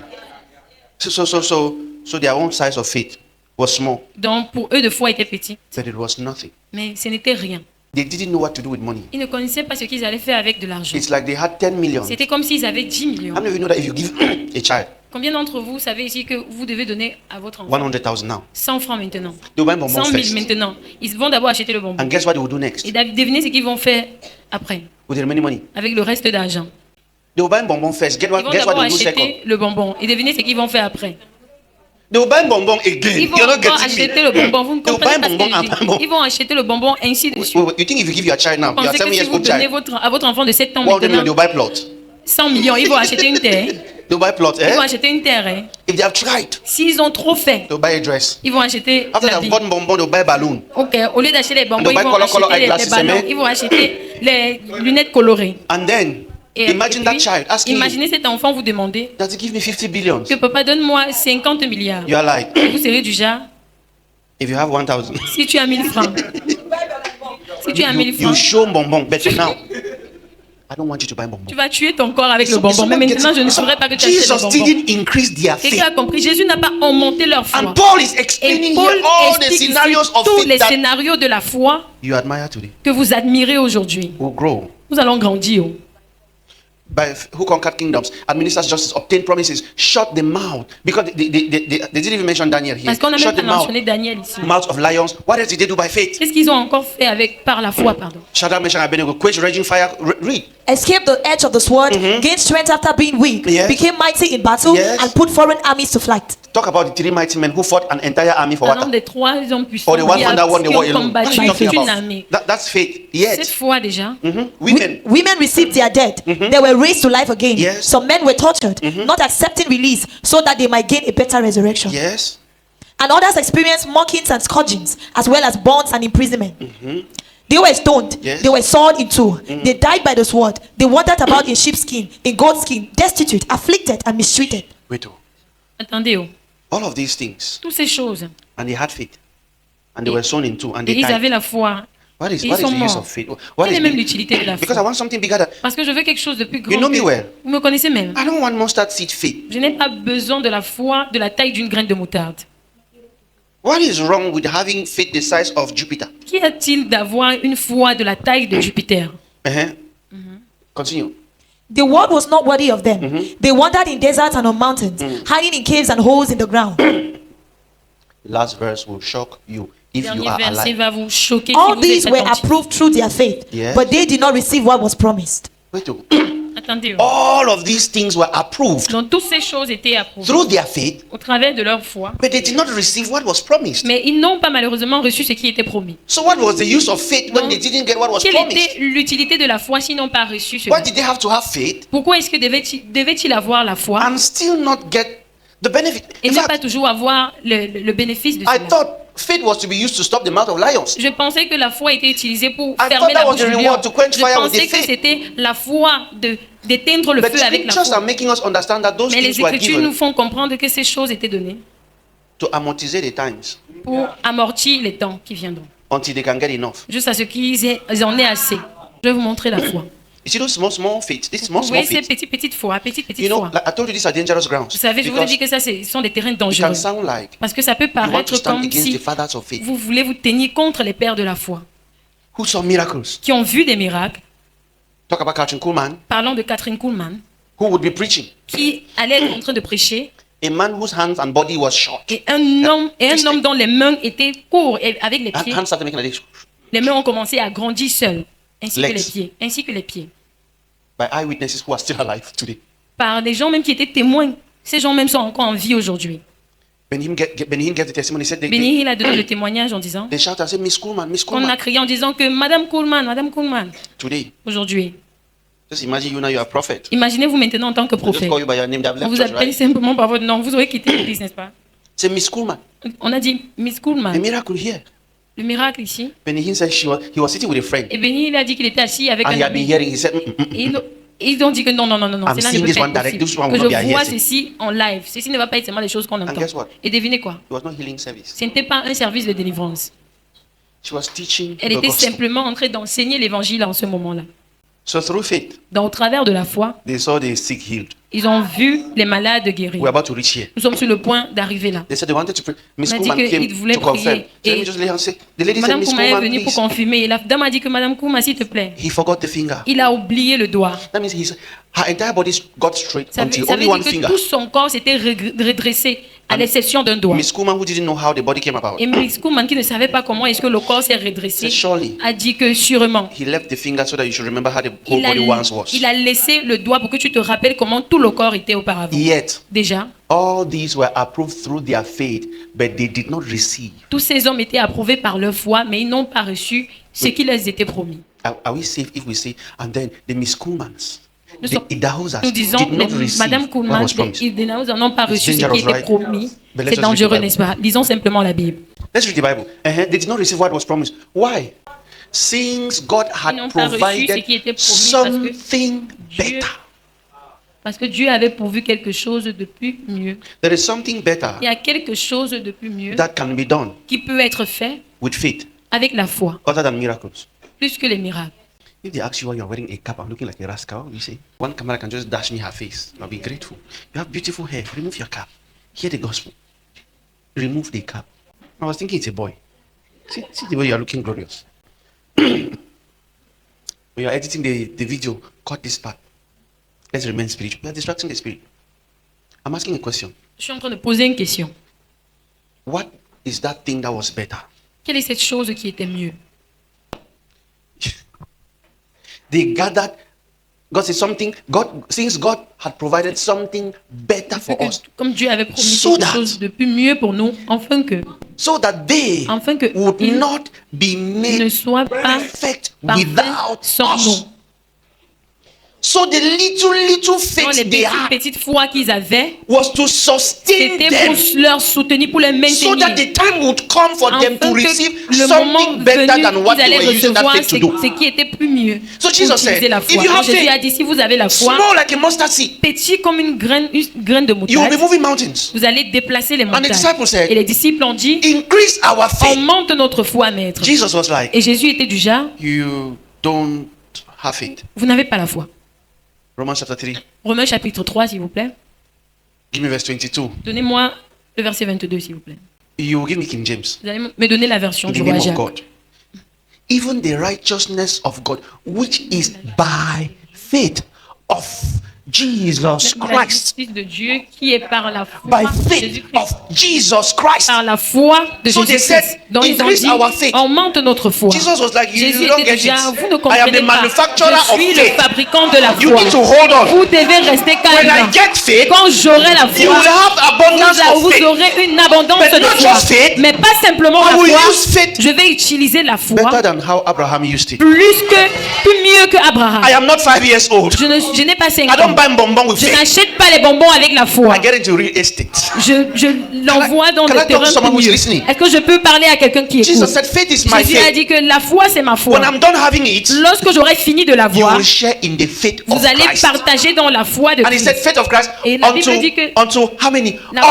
So their own size of faith was small, Donc pour eux, de foi était petit. but it was nothing. Mais ce n'était rien. They didn't know what to do with money. Ils ne connaissaient pas ce qu'ils allaient faire avec de l'argent. It's like they had 10 million. C'était comme s'ils avaient 10 millions. How many of you know that if you give a child Combien d'entre vous savez ici que vous devez donner à votre enfant 100,000 now, 100 francs maintenant, they will buy bonbons 100 000 first. maintenant. Ils vont d'abord acheter le bonbon. And guess what they will do next Et devinez ce qu'ils vont faire après, with the remaining money? avec le reste d'argent. They will buy bonbons first. Ils vont Guess what d'abord they will do second? acheter le bonbon. Et devinez ce qu'ils vont faire après. They will buy bonbons again. Ils vont You're not encore getting acheter me. le bonbon. Vous ne They will comprenez buy pas ce bonbons que je and dis. bonbons. Ils vont acheter le bonbon ainsi de suite. Wait, you think if you give your child now, Vous you are pensez 7 que si years vous old donnez child, à votre enfant de 7 ans 100 million, maintenant, they'll buy plot. 100 millions, ils vont acheter une terre. They'll buy plot. Ils vont Eh? acheter une terre. Hein. If they have tried, S'ils ont trop fait, they'll buy a dress. ils vont acheter After la they've vie. bought bonbons, they'll buy balloon. Ok, au lieu d'acheter les bonbons, They'll ils buy vont color acheter les eyeglasses, ballons. amen. Ils vont acheter les lunettes colorées. And then, Et imagine puis, that child asking you, imaginez cet enfant vous demander does he give me 50 billions? que papa donne-moi 50 milliards. You are like, Vous serez du genre, if you have 1,000, si tu as 1000 francs, si tu as 1000 you francs, show bonbon. But now, I don't want you to buy bonbon. tu vas tuer ton corps avec le So- bonbon. so Mais what maintenant, gets- je ne so saurais pas que tu as acheté le Jesus bonbon. didn't increase their Quelqu'un a faith. compris, Jésus n'a pas augmenté leur foi. And Paul is Et explaining Paul here all the explique scenarios ici of tous les faith that scénarios de la foi you admire today que vous admirez aujourd'hui. will grow. Nous allons grandir. Who conquered kingdoms, administers justice, obtained promises, shut the mouth. Because they didn't even mention Daniel here. Parce qu'on a Shut même the pas mouth, mentionné Daniel ici. mouth of lions. What else did they do by faith? Qu'est-ce qu'ils ont encore fait par la foi, pardon? Shadrach, Meshach, and Abednego quenched raging fire. Read. escaped the edge of the sword, gained strength after being weak, Yes. became mighty in battle, Yes. and put foreign armies to flight. Talk about the 3 mighty men who fought an entire army for Un nombre what? des 3 hommes puissants Or the one that won the war qui ont alone. That's combattu what I'm toute talking une about. armée. That's faith. Cette Yet, fois déjà, women. Women received their dead. They were raised to life again. Yes. Some men were tortured, not accepting release so that they might gain a better resurrection. Yes. And others experienced mockings and scourgings, as well as bonds and imprisonment. They were stoned. Yes. They were sawed in two. They died by the sword. They wandered about in sheepskin, in goatskin, destitute, afflicted, and mistreated. Wait. attendez, oh, All of these things. toutes ces choses. And they had faith. And they were sown in two. And Et they ils avaient died. la foi. What is Ils the sont use morts. of faith? What Quelle is est même it? l'utilité de la Because I foi? want something bigger than. Parce que je veux quelque chose de plus grand. You know me que- well. Vous me connaissez même. I don't want mustard seed faith. Je n'ai pas besoin de la foi de la taille d'une graine de moutarde. What is wrong with having faith the size of Jupiter? Qu'y a-t-il d'avoir une foi de la taille de Jupiter? Continue. The world was not worthy of them. They wandered in deserts and on mountains, hiding in caves and holes in the ground. Last verse will shock you if you Dernier are verset alive. va vous choquer si All vous these êtes were attentif. approved through their faith, Yes. but they did not receive what was promised. Wait. Attendez, All of these things were approved donc toutes ces choses étaient approuvées through their faith, au travers de leur foi, but they did not receive what was promised. mais ils n'ont pas malheureusement reçu ce qui était promis. So what was the use of faith when Donc, they didn't get what was Quelle promised? était l'utilité de la foi s'ils n'ont pas reçu ce Why did they have to have faith Pourquoi est-ce que devait-il avoir la foi and still not get the benefit? et In ne pas fact, toujours avoir le bénéfice de I cela? thought faith was to be used to stop the mouth of lions. Je pensais que la foi était utilisée pour I fermer thought la that was bouche the du reward lion. to quench Je fire with pensais the que faith. c'était la foi d'éteindre le But feu avec la scriptures foi. are making us understand that those Mais les things were Écritures nous given font comprendre que ces choses étaient données to amortize the times pour amortir les temps qui viendront, until they can get enough. juste à ce qu'ils en aient assez. Je vais vous montrer la foi. You see those small faith, this Vous small voyez ces faith. petites foi, petites You know, foi. like I told you, these are dangerous grounds. Vous savez, je vous ai dit Because que ça, ce sont des terrains it can dangereux. sound like Parce que ça peut you want to paraître stand comme against si the fathers of faith vous voulez vous tenir contre les pères de la foi, who saw miracles. qui ont vu des miracles. Talk about Catherine Kuhlman, Parlons de Catherine Kuhlman, who would be preaching. qui allait être en train de prêcher, A man whose hands and body was short. et un homme dont les mains étaient courtes et avec les pieds. Hands started making like this. Les mains ont commencé à grandir seules, ainsi que Legs. les pieds, ainsi que les pieds. By eyewitnesses who are still alive today. Par des gens même qui étaient témoins. Ces gens même sont encore en vie aujourd'hui. Benny Hinn gave the testimony. He said Benny Hill a donné le témoignage en disant they shout and say, Miss Kuhlman, Miss qu'on a Kuhlman. crié en disant que Madame Kuhlman, Today, aujourd'hui. just imagine you now, you're a prophet. Imaginez-vous maintenant en tant que They just prophète. call you by your name. They have On left vous church, appelle right? simplement par votre nom. Vous aurez quitté l'église, n'est-ce pas? Say, Miss Kuhlman, On a dit Miss a Kuhlman. miracle here. Le miracle ici. Benny Hinn said he was sitting with a friend. Et Benny Hill a dit qu'il était assis avec And un he had been ami. hearing, he said, Et ils ont dit que non, I'm cela ne seeing peut this pas one être direct. possible. This one Que will not be je vois hearsay. ceci en live. Ceci ne va pas être seulement des choses qu'on entend. guess what? Et devinez quoi? It was not healing service. Ce n'était pas un service de délivrance. She was teaching Elle the était gospel. simplement en train d'enseigner l'évangile en ce moment-là. So through faith, Au travers de la foi, they saw the sick healed. ils ont vu les malades guéris. We're about to reach here. Nous sommes sur le point d'arriver là. They said they wanted to pray. Miss On a dit Kuhlman came qu'ils voulaient to confirm. prier. So let Et me just lay hand say, the lady said, Madame Miss Kouma est Kuhlman, venue pour please. confirmer. Et la dame a dit que Madame Kouma, s'il te plaît, He forgot the finger. il a oublié le doigt. That means her entire body got straight Ça until veut only one dire que finger. tout son corps s'était redressé, à l'exception d'un doigt. Miss Kuhlman, who didn't know how the body came about, Et Miss Kouma, qui ne savait pas comment est-ce que le corps s'est redressé, said, surely a dit que sûrement, he left the finger so that you should remember how the whole body once was. il a laissé le doigt pour que tu te rappelles comment tout le corps était auparavant. Yet, Déjà, all these were approved through their faith, but they did not receive. tous ces hommes étaient approuvés par leur foi, mais ils n'ont pas reçu ce qui leur était promis. Are we safe if we say, and then the Miss Kuhlmans, Nous, the sommes- Idahosas nous disons, did not les- receive Madame what Kuhlman, was promised. ils n'ont pas reçu ce qui dangerous, était right? promis. But let's C'est just read the dangereux, Bible. n'est-ce pas? Lisons simplement la Bible. Let's read the Bible. They did not receive what was promised. Why? Since God Ils had n'ont pas reçu ce qui était provided promis parce que something Dieu, better. parce que Dieu avait pourvu quelque chose de plus mieux. There is something better Il y a quelque chose de plus mieux that can be done qui peut être fait with faith avec la foi, other than miracles. plus que les miracles. If they ask you why you are wearing a cap and looking like a rascal, you say, one camera can just dash me her face. I'll be grateful. You have beautiful hair. Remove your cap. Hear the gospel. Remove the cap. I was thinking it's a boy. See the way you are looking glorious. When you are editing the video, cut this part. Let's remain spiritual. You are distracting the spirit. I'm asking a question. Je suis en train de poser une question. What is that thing that was better? Quelle est cette chose qui était mieux? They gathered. God said something. Since God had provided something better for us, Comme Dieu avait promis So quelque that- chose de plus mieux pour nous, so that they Afin que would ils not be ne made soient pas perfect parfaits without sans us. nous. So the little Donc, faith les they had petites foi qu'ils avaient, was to sustain c'était them, pour leur soutenir, pour les so maintenir. that the time would come for them Afin to que receive le moment something better venu, than what ils they allaient were using that recevoir faith to do. ce qui était plus mieux. So Pour Jesus utiliser said, la if foi. you Donc, have Jésus faith, a dit, si vous avez la foi, small like a mustard seed, petit comme une graine de you will be moutarde, moving mountains. vous allez déplacer les And the montagnes. disciples said, Et les disciples ont dit, increase our faith. augmente notre foi, maître. Jesus was like, Et Jésus était du genre, you don't have faith. vous n'avez pas la foi. Romans chapter 3. Romains chapitre 3, s'il vous plaît. Give me verse 22. Donnez-moi le verset 22, s'il vous plaît. You will give me King James. Vous allez me donner la version In du the roi name of Jacques. God. Even the righteousness of God, which is by faith of Jesus La Christ. justice de Dieu qui est par la foi By de faith Jésus-Christ. of Jesus Christ. Par la foi de So they Jésus-Christ. said, Donc ils ont increase dit, our faith. augmente notre foi. Jesus was like, you Jésus don't était get déjà, it. vous ne I am comprenez the pas. manufacturer Je of suis le faith. fabricant de la You foi. need to hold on. Vous devez rester When I calme. get faith, Quand j'aurai la you will foi, have abundance of vous faith. aurez une abondance But de not foi. just faith. Mais pas simplement I la will foi. use faith Je vais utiliser la foi better than how Abraham used it. plus mieux que Abraham. I am not 5 years old. Je n'ai pas 5 I don't ans. buy bonbon with Je faith. n'achète pas les bonbons avec la foi. I get into real estate. Je l'envoie dans can le I talk to terrain someone who's plus mieux. listening? Est-ce que je peux parler à quelqu'un qui Jesus écoute? said, faith is my Jésus a faith. dit que la foi, c'est ma foi. When I'm done having it, Lorsque j'aurai fini de la you voir, will share in the faith of vous allez Christ. partager dans la foi de And he said, Christ. faith of Christ Et la Bible dit que unto how many? La foi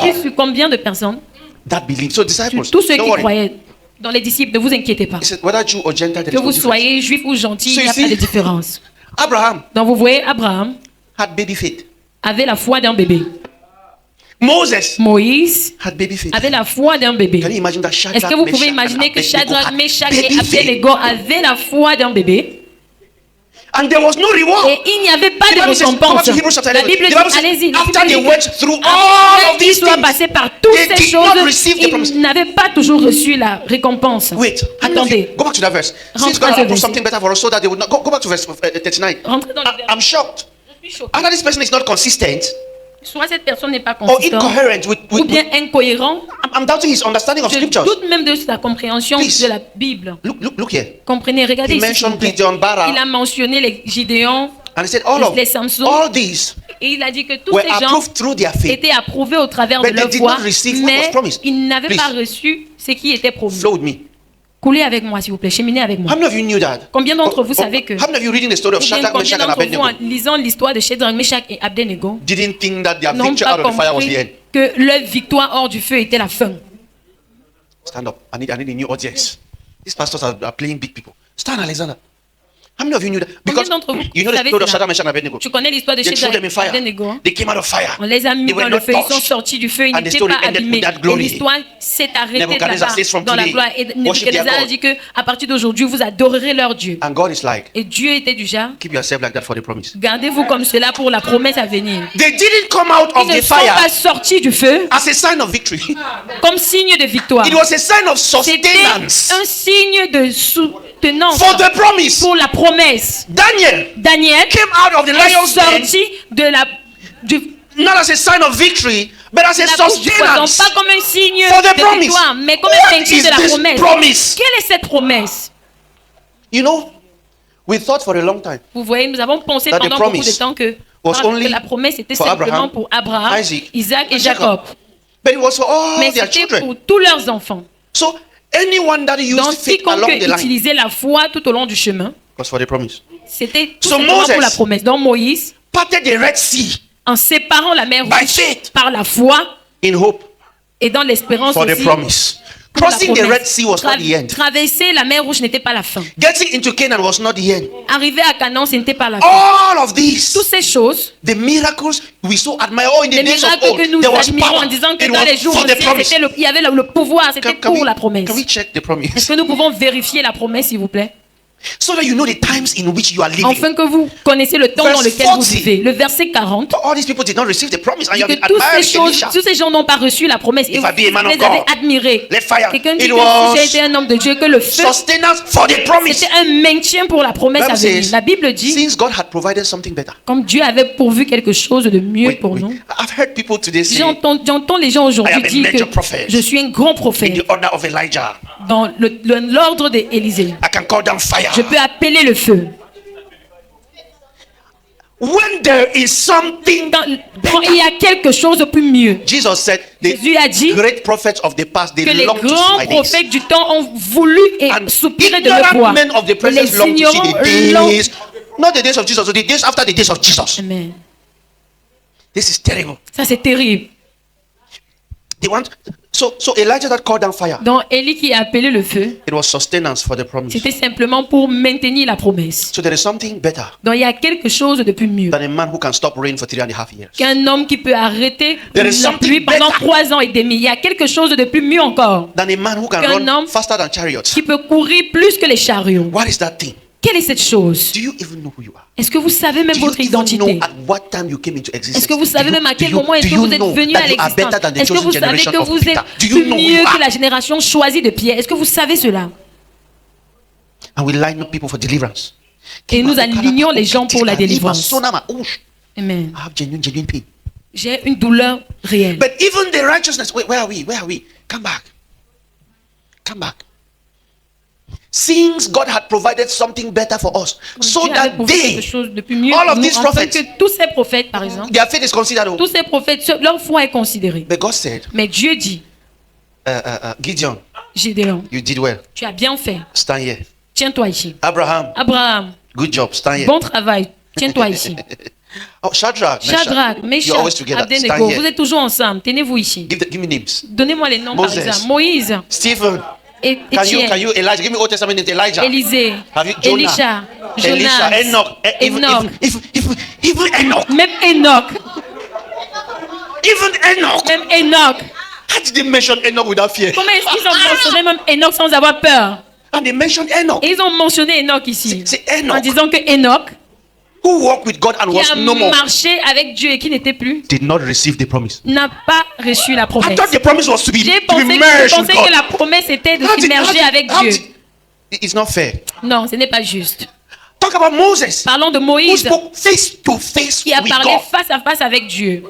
All est sur combien de personnes? that believe. So Sur disciples, tous ceux don't qui worry. croyaient. Dans les disciples, ne vous inquiétez pas. He said, whether Jew or Gentile, there Que is no vous difference. soyez juif ou gentil, So il n'y a you pas see- de différence. Abraham Donc vous voyez, Abraham had baby faith. avait la foi d'un bébé. Moses Moïse had baby faith. avait la foi d'un bébé. Can you imagine that Shadrach, Est-ce que vous pouvez Meshach, imaginer and que Abednego Shadrach, had Meshach et baby faith? Abednego avaient la foi d'un bébé? And there was no reward. Et il n'y avait pas The de Bible says, go back récompense. to Hebrews chapter La 11. Bible The dit, Bible says, allez-y, after they lisez. went through all Après of these qu'ils soient things, passés par toutes they ces did not choses, receive the promise. ils n'avaient pas toujours reçu la récompense. Wait, Attendez. go back to that verse. Rentrez Since God dans ce had put verset. something better for us so that they would not go back to verse 39. Rentrez dans le verset. I'm shocked. Je suis choquée. Either this person is not consistent Soit cette personne n'est pas or consistante, incoherent ou bien incohérent. I'm doubting his understanding of Je scriptures. doute même de sa compréhension Please. de la Bible. Look here. Comprenez, regardez He ici. mentioned s'il vous plaît. Gideon, Barak. Il a mentionné les Gideon And he said les Samson. all these et il a dit que tous were ces gens approved through their faith. étaient approuvés au travers But de they leur did foi, not receive what was mais promised. ils n'avaient Please. pas reçu ce qui était promis. Flow with me. Coulez avec moi, s'il vous plaît. Cheminez avec moi. How many of you knew that? Combien d'entre vous savez que... How many of you reading the story of Ou bien Shadrach, combien Meshach, and d'entre vous, Abednego en lisant l'histoire de Shadrach, Meshach et Abednego, didn't think that their n'ont victory pas out of the fire was the compris end? que leur victoire hors du feu était la fin? Stand up. I need a new audience. These pastors are playing big people. Stand, Alexander. How many of you knew that? Because d'entre vous you know the savez story of cela? Shadrach, Meshach, and Abednego. Tu connais l'histoire de They threw Shadrach them in et fire. Abednego, hein? They came out of fire. On les a mis They were dans le not feu, ils sont touched. sortis du feu, ils And the n'étaient story pas ended abîmés. with that Et glory. l'histoire s'est arrêtée Nebuchadnezzar là-bas, says from dans la today, gloire. Et worship their Nebuchadnezzar a God. dit que à partir d'aujourd'hui, vous adorerez leur Dieu. And God is like, Et Dieu était du genre, keep yourself like that for the promise. gardez-vous comme cela pour la promesse à venir. They didn't come out of Ils ne the sont fire pas sortis du feu as a sign of victory. comme signe de victoire. It was a sign of C'était sustenance un signe de soutenance for the promise. pour la promesse. Daniel Daniel came out of the est lion's den sorti de du not as a sign of victory, but as a la bouche du poisson, sustenance pas comme un signe for the de promise. victoire, mais comme What un vaincu is de la this promesse. promise? Quelle est cette promesse? You know, we thought for a long time Vous voyez, nous avons pensé That the pendant beaucoup de promise temps que, was only la promesse était for simplement Abraham, pour Abraham, Isaac, Isaac et and Jacob. Jacob. but it was for all Mais their c'était children. pour tous leurs enfants. So anyone that used Donc, faith quiconque along the line utilisait la foi tout au long du chemin, was for the promise. c'était tout So simplement Moses pour la promesse. Donc Moïse, Parted the Red Sea en séparant la mer by rouge faith par la foi in hope et dans l'espérance for the aussi. promise. pour la Crossing the promesse. Red Sea was not the end. Traverser la mer rouge n'était pas la fin. Getting into Canaan was not the end. Arriver à Canaan, ce n'était pas la fin. All of these, Toutes ces choses, the miracles we so admire. Oh, in the les days of miracles old, que nous there was admirons power. en disant que It dans was les jours for the anciens, promise. il y avait le pouvoir, c'était pour la promesse. Can we check the Est-ce promise? que nous pouvons vérifier la promesse, s'il vous plaît? So that you know the times in which you are living. Afin que vous connaissiez le temps Verse dans lequel 40. vous vivez. Le verset 40. But all these people did not receive the promise, and you Que have been toutes ces admiring choses, Elisha. tous ces gens n'ont pas reçu la promesse. Et If vous, I be a man vous of les avez God, admirés. let fire. Quelqu'un dit It que was si j'ai été un homme de Dieu, que le feu, Sustenance for the promise. c'était un maintien pour la promesse à Bible venir. says, La Bible dit, since God had provided something better. comme Dieu avait pourvu quelque chose de mieux Wait, pour wait. nous. I've heard people today say, J'entends les gens I aujourd'hui am a dire major que prophet. je suis un grand in prophète the order of Elijah, dans l'ordre d'Élisée. I can call down fire. Je peux appeler le feu. When there is something, Quand il y a quelque chose de plus mieux, Jesus said, the Jésus a dit great prophets of the past, they que les long to see grands my days. prophètes du temps ont voulu et And soupiré de le ignorant voir. men of the Et present les long to see ignorants the l'ont. days, not the days of Jesus, but the days after the days of Jesus. Amen. This is terrible. Ça c'est terrible. They want so Elijah that called down fire. Donc Élie qui a appelé le feu, It was sustenance for the promise. c'était simplement pour maintenir la promesse. So there is something better Donc il y a quelque chose de plus mieux than a man who can stop rain for 3.5 years. qu'un homme qui peut arrêter There is la something pluie pendant better 3 ans et demi. Il y a quelque chose de plus mieux encore Than a man who can qu'un run homme faster than chariots. qui peut courir plus que les chariots. What is that thing? Quelle est cette chose? Do you even know who you are? Est-ce que vous savez même Do you votre even identité? know at what time you came into existence? Est-ce que vous savez Do you- même à quel do you- moment est-ce do que you vous êtes know venu that à you are better l'existence? than the Est-ce que chosen vous savez generation que of vous Peter? êtes Do you know who mieux you que are? la génération choisie de Pierre? Est-ce que vous savez cela? And we line up people for deliverance. Et nous alignons les gens pour la délivrance. Amen. I have genuine pain. J'ai une douleur réelle. But even the righteousness, wait, where are we? Where are we? Come back. Come back. Since God had provided something better for us, so Dieu avait that pourvu quelque they, chose de plus mieux all pour of nous, these afin prophets, que tous ces prophètes, par exemple, their faith is considered. tous ces prophètes, leur foi est considérée. But God said, Mais Dieu dit, Gideon, Gédéon, you did well. tu as bien fait. Stand here. Tiens-toi ici. Abraham, Abraham, good job. Stand here. bon travail. Tiens-toi ici. Oh, Shadrach, Shadrach, you're always Meshach, together. Abednego, Stand vous here. êtes toujours ensemble. Tenez-vous ici. Give me names. Donnez-moi les noms par Moses. exemple. Moïse, Stephen, Can you, Étienne, Elijah? Give me Old Testament names. Elijah. Élisée, Have you Jonah? Elisha, Elisha, Jonas, Enoch, even Enoch, Enoch, même Enoch, even Enoch. même Enoch. How did they mention Enoch without fear? Comment est-ce qu'ils ont mentionné même Enoch sans avoir peur? And they mentioned Enoch, Et ils ont mentionné Enoch ici. C'est En Enoch disant que Enoch, who walked with God and qui was a no more, marché avec Dieu et qui n'était plus, did not receive the promise. n'a pas reçu la I promesse. thought the promise was to be, J'ai to be pensé, merged with que God. la promesse était de How did- s'immerger how did- avec how Dieu. did- It's not fair. Non, ce n'est pas juste. Talk about Moses, Parlons de who Moïse, spoke face to face qui a with parlé God. face à face avec Dieu.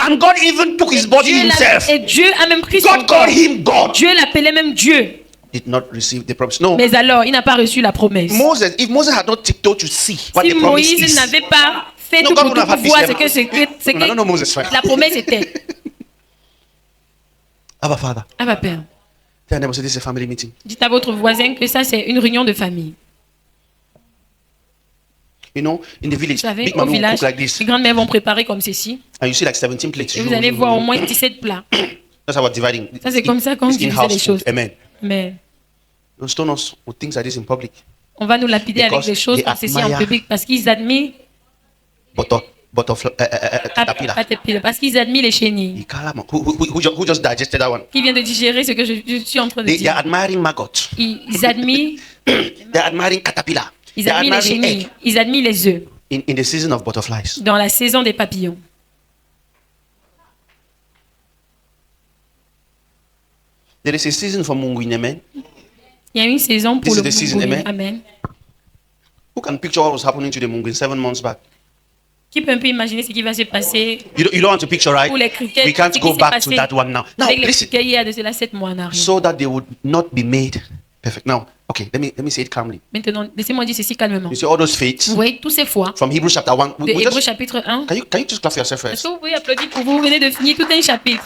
And God even took his body himself. Et Dieu a même pris son God corps. called him God. Dieu l'appelait même Dieu. Did not receive the promise. No. Mais alors, il n'a pas reçu la promesse. Moses, if Moses had not tiptoed to see what Si the promise Moïse is, n'avait pas fait No, tout God pour would have had voir peace ce que, ce I don't know Moses, fine. que la promesse était. Abba Father, Ah, ma père, tell them say this is a family meeting. dites à votre voisin que ça, c'est une réunion de famille. You know, in the Vous village, savez, big au man will village, cook like this, les grandes-mères vont préparer comme ceci. and you see like 17 plates. Et vous allez voir au moins 17 plats. That's how we're dividing. Ça, c'est comme ça qu'on It's divise in-house les choses. food. Amen. Mais Don't stone us with things like this in public. on va nous lapider avec Because des choses they comme ceci en admire- public parce qu'ils admirent, Caterpillar. parce qu'ils admirent les chenilles. Who just digested that one? Qui vient de digérer ce que je suis en train de They are dire. admiring maggot. Ils admirent, They're admiring caterpillar. ils They're admirent les admiring chenilles. egg Ils admirent les œufs in the season of butterflies. dans la saison des papillons. There is a season for Munguin, amen. Il y a une saison pour This le is the season, Munguin. amen. Amen. Who can picture what was happening to the Munguin 7 months back? Qui peut un peu imaginer ce qui va se passer You don't want to picture, right? pour les criquets? We can't ce qui go s'est back passé to that one now. Now, avec les listen. criquets il y a de cela 7 mois en arrière. So that they would not be made perfect. Now, okay, let me say it calmly. Maintenant, laissez-moi dire ceci calmement. You see all those faiths Vous voyez, tous ces fois, from Hebrews chapter 1. de Hébreux chapitre 1, Can you just clap for yourself est-ce first? que vous pouvez applaudir pour vous? Vous venez de finir tout un chapitre.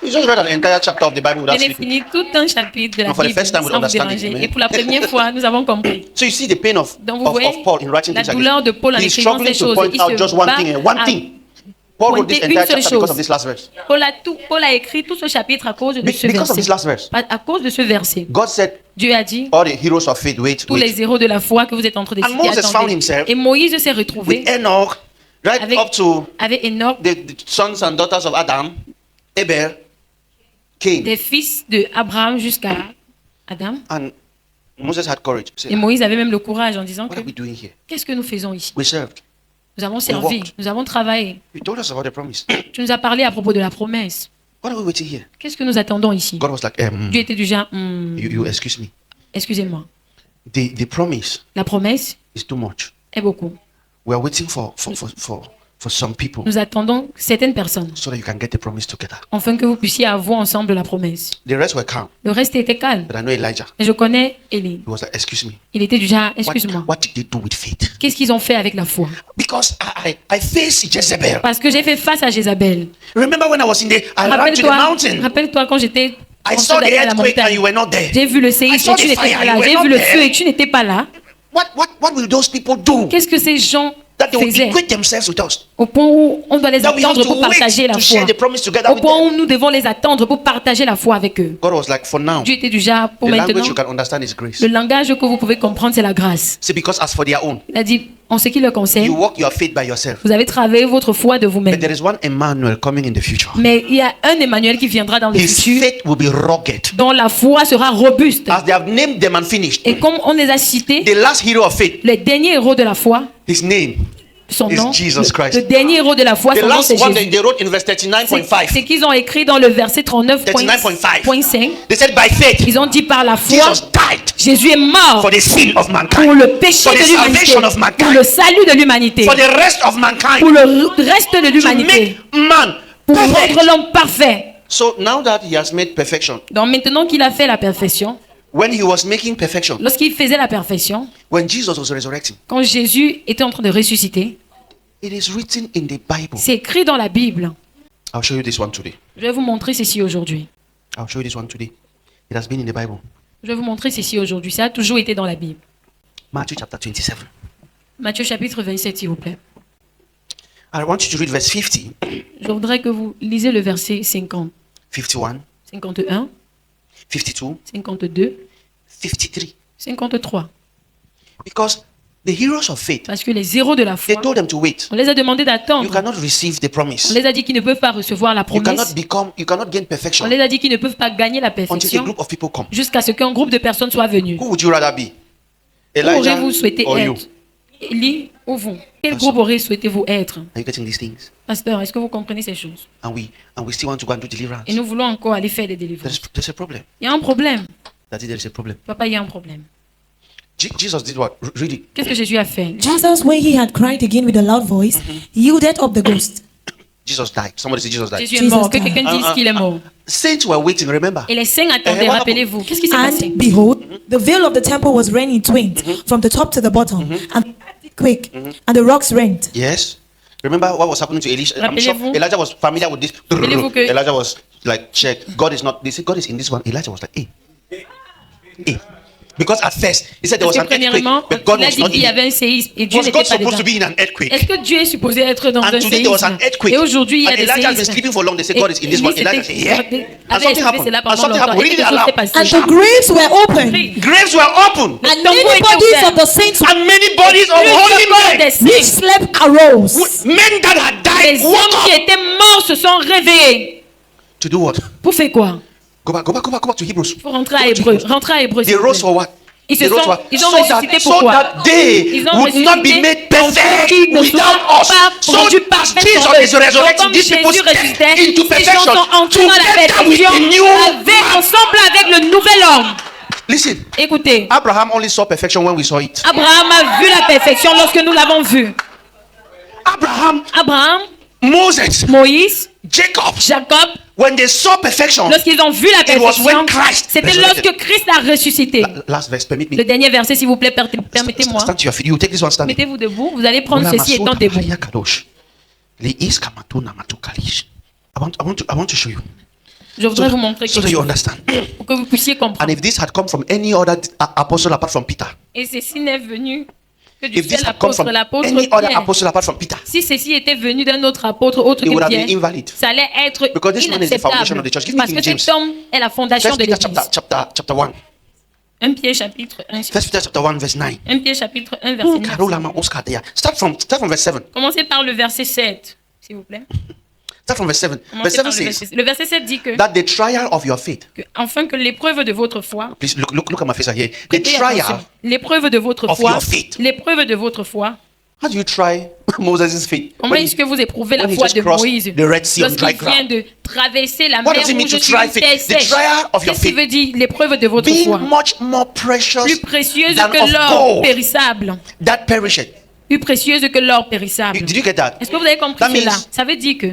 You just read an entire chapter of the Bible Vous without venez de sleeping. finir tout un chapitre de la And for the Bible first time, we sans vous understand it, déranger. amen. Et pour la première fois, nous avons compris. So you see the pain of Donc vous voyez Paul in writing la things like douleur de this. Paul en He's écrivant struggling ces to choses. point Il out se just one bat thing. One à thing. Paul wrote this pointer une entire seule chapter because chose. of this last verse. Paul a écrit tout ce chapitre à cause de ce Because of this verset. last verse. À cause de ce verset. God said, Dieu a dit, all the heroes of faith, wait, tous wait. les héros de la foi que vous êtes en train de And citer, Moses found attendez. himself Et Moïse s'est retrouvé With Enoch, right avec, up to avec Enoch, the sons and daughters of Adam, Abel, Cain. des fils de Abraham jusqu'à Adam. And Moses had courage. He said, Et Moïse avait même le courage en disant what que are we doing here? qu'est-ce que nous faisons ici? We served. Nous avons servi, walked. nous avons travaillé. You told us about the promise. Tu nous as parlé à propos de la promesse. What are we waiting here? Qu'est-ce que nous attendons ici? God was like, Dieu était du genre, you excuse me. excusez-moi, The promise la promesse is too much. est beaucoup. We are waiting for some people Nous attendons certaines personnes so that you can get the promise together. afin que vous puissiez avoir ensemble la promesse. The rest were calm. Le reste était calme. But I know Elijah. Et je connais Élie. He was like, excuse me. Il était du genre, excuse-moi, What did they do with faith? qu'est-ce qu'ils ont fait avec la foi? Because I faced Jezebel. Parce que j'ai fait face à Jézabel. Remember when I was I ran to the mountain. Rappelle-toi quand j'étais I en saw train the d'aller à la earthquake and montagne. you were not there. J'ai vu le I séisme saw et tu the n'étais fire, pas you là. were J'ai not vu le there. feu et tu n'étais pas là. What will those people do? Qu'est-ce que ces gens That they will faisaient equate themselves with us. au point où on doit les That we have attendre to pour partager wait la to foi? share the promise together Au with point them. où nous devons les attendre pour partager la foi avec eux. God was like, for now, Dieu était du genre, pour the maintenant, language you can understand is grace. le langage que vous pouvez comprendre, c'est la grâce. See, because as for their own, Il a dit, en ce qui le concerne, you walk your faith by yourself. vous avez travaillé votre foi de vous-même. But there is one Emmanuel coming in the future. Mais il y a un Emmanuel qui viendra dans le His futur, faith will be rugged. dont la foi sera robuste. As they have named them and finished, Et comme on les a cités, the last hero of faith, les derniers héros de la foi, his name, son is nom, Jesus Christ. le dernier héros de la foi, the son nom last c'est one Jésus. they wrote in verse 39.5. C'est qu'ils ont écrit dans le verset 39.5. 39.5. They said, by faith, Ils ont dit par la foi, Jesus died Jésus est mort for the sin of pour mankind, le péché for the de l'humanité, salvation of pour mankind, le salut de l'humanité, for the rest of pour mankind, le reste de to l'humanité, make man pour perfect. rendre l'homme parfait. So now that he has made perfection, Donc maintenant qu'il a fait la perfection, when he was making perfection, lorsqu'il faisait la perfection, when Jesus was resurrecting, quand Jésus était en train de ressusciter, it is written in the Bible. c'est écrit dans la Bible. I'll show you this one today. Je vais vous montrer ceci aujourd'hui. I'll show you this one today. It has been in the Bible. Je vais vous montrer ceci aujourd'hui. Ça a toujours été dans la Bible. Matthew chapter 27. Matthieu chapitre 27, s'il vous plaît. I want you to read verse 50, Je voudrais que vous lisiez le verset 50, 51. 51. 52, 52, 53. 53. Because the heroes of faith, Parce que les héros de la they foi, told them to wait. on les a demandé You d'attendre. cannot receive the On promise. les a dit qu'ils ne peuvent pas recevoir la You promesse. you cannot gain On perfection les a dit qu'ils ne peuvent pas gagner la until a perfection group of people come. jusqu'à ce qu'un groupe de personnes soit venu. Who would you rather be? Où Elijah aurez-vous souhaité or you? être? Élie ou vous? Quel groupe aurez souhaitez-vous être? Are you getting these things? Pasteur, est-ce que vous comprenez ces choses? And we still want to go and do deliverance. Et nous voulons encore aller faire des délivrances. There's a problem. Il y a un problème. Daddy, there is a problem. Papa, il y a un problème. Jesus did what? Read it. Qu'est-ce que Jésus a fait? Jesus, when he had cried again with a loud voice, yielded up the ghost. Jesus died. Somebody say Jesus died. Jésus est Jesus mort. Que died. quelqu'un dise qu'il est mort. Saints were waiting, remember? Et les saints attendaient, what rappelez-vous. Qu'est-ce qui s'est passé? And behold, the veil of the temple was rent in twain from the top to the bottom, and the earth quake, and the rocks rent. Yes. Remember what was happening to Elisha? I'm sure Rappelez-vous. Elijah was familiar with this. Rappelez-vous que- Elijah was like, check. God is not. They said God is in this one. Elijah was like, hey. Hey. Because at first he said there was Parce que an earthquake, premièrement, but God il a was dit not qu'il y in avait it. un séisme et Dieu Was n'était God pas supposed to dedans. be in an earthquake? Est-ce que Dieu est supposé être dans And un today there was an séisme? earthquake. Et aujourd'hui, il y a And des Elijah has been séismes. sleeping for long. They say Et God is in this one. Élie Elijah s'était- said, yeah. avait And something expliqué happened. cela And pendant something longtemps. happened. Et Read it quelque chose aloud. s'est passé. And the graves were open, Graves were open. and tombeau many était bodies ouvert. of the saints And many bodies of holy Plusieurs men, des which saints, slept arose. men that had died, les hommes woke qui up. étaient morts se sont réveillés. To do what? Pour faire quoi? Go back to Hebrews. Il faut rentrer à Hébreu. Rentrer à Hébreu. They s'il vous rose plaît. for what? Ils se They rose sont- for what? ils ont So ressuscité that pourquoi? they Ils ont would not be ressuscité made perfect qu'ils ne without soient us. pas So rendus as parfaits Jesus sans eux. is resurrected, Comme these people Jésus step ressuscitait, into ces gens perfection sont entrés dans la together with perfection the new avec, man. ensemble avec le nouvel homme. Listen, Écoutez, Abraham only saw perfection when we saw it. Abraham a vu la perfection lorsque nous l'avons vu. Abraham, Moses, Moïse, Jacob, Jacob, when they saw perfection, lorsqu'ils ont vu la It was perfection, when Christ c'était resurrected. lorsque Christ a ressuscité. last verse, permit me. Le dernier verset, s'il vous plaît, permettez-moi. Stand to your feet. You take this one standing. Mettez-vous debout. Vous allez prendre ceci étant debout. I want to show you Je voudrais vous montrer so quelque that you chose understand. pour que vous puissiez And comprendre. if this had come from any other apostle apart from Peter, Et ceci n'est venu que du if this seul had come apôtre, from l'apôtre any other Pierre. apostle apart from Peter, Si ceci était venu d'un autre apôtre autre it would que have been Pierre, invalid. ça allait être Because this man is the foundation of the inacceptable. church. Give me Parce King que James. cet homme est la fondation First de Peter l'Église. chapter 1. 1 Pierre chapitre 1. First Peter chapter 1 verse 9. 1 Pierre chapitre 1 verset 9. Karolama Oscar there. Start from verse 7. Commencez par le verset 7, s'il vous plaît. Start from verse 7. Verse Commencez 7 par le says verset 7. Le verset 7 dit que, that the trial of your faith. afin que l'épreuve de votre foi, Please look at my face here. The prêtez trial. attention, l'épreuve de votre of foi, your faith. l'épreuve de votre foi, How do you try Moses' faith? comment When est-ce que vous éprouvez la when he foi just de crossed Moïse the Red Sea on dry lorsqu'il vient ground? de traverser la What mer does it mean to rouge try sur une faith? terre The sèche? trial of your Qu'est-ce qui faith. veut dire l'épreuve de votre being foi? much more precious Plus précieuse than que of l'or gold périssable. that perisheth. Plus précieuse que l'or périssable. Did you get that? Est-ce que vous avez compris That cela? means Ça veut dire que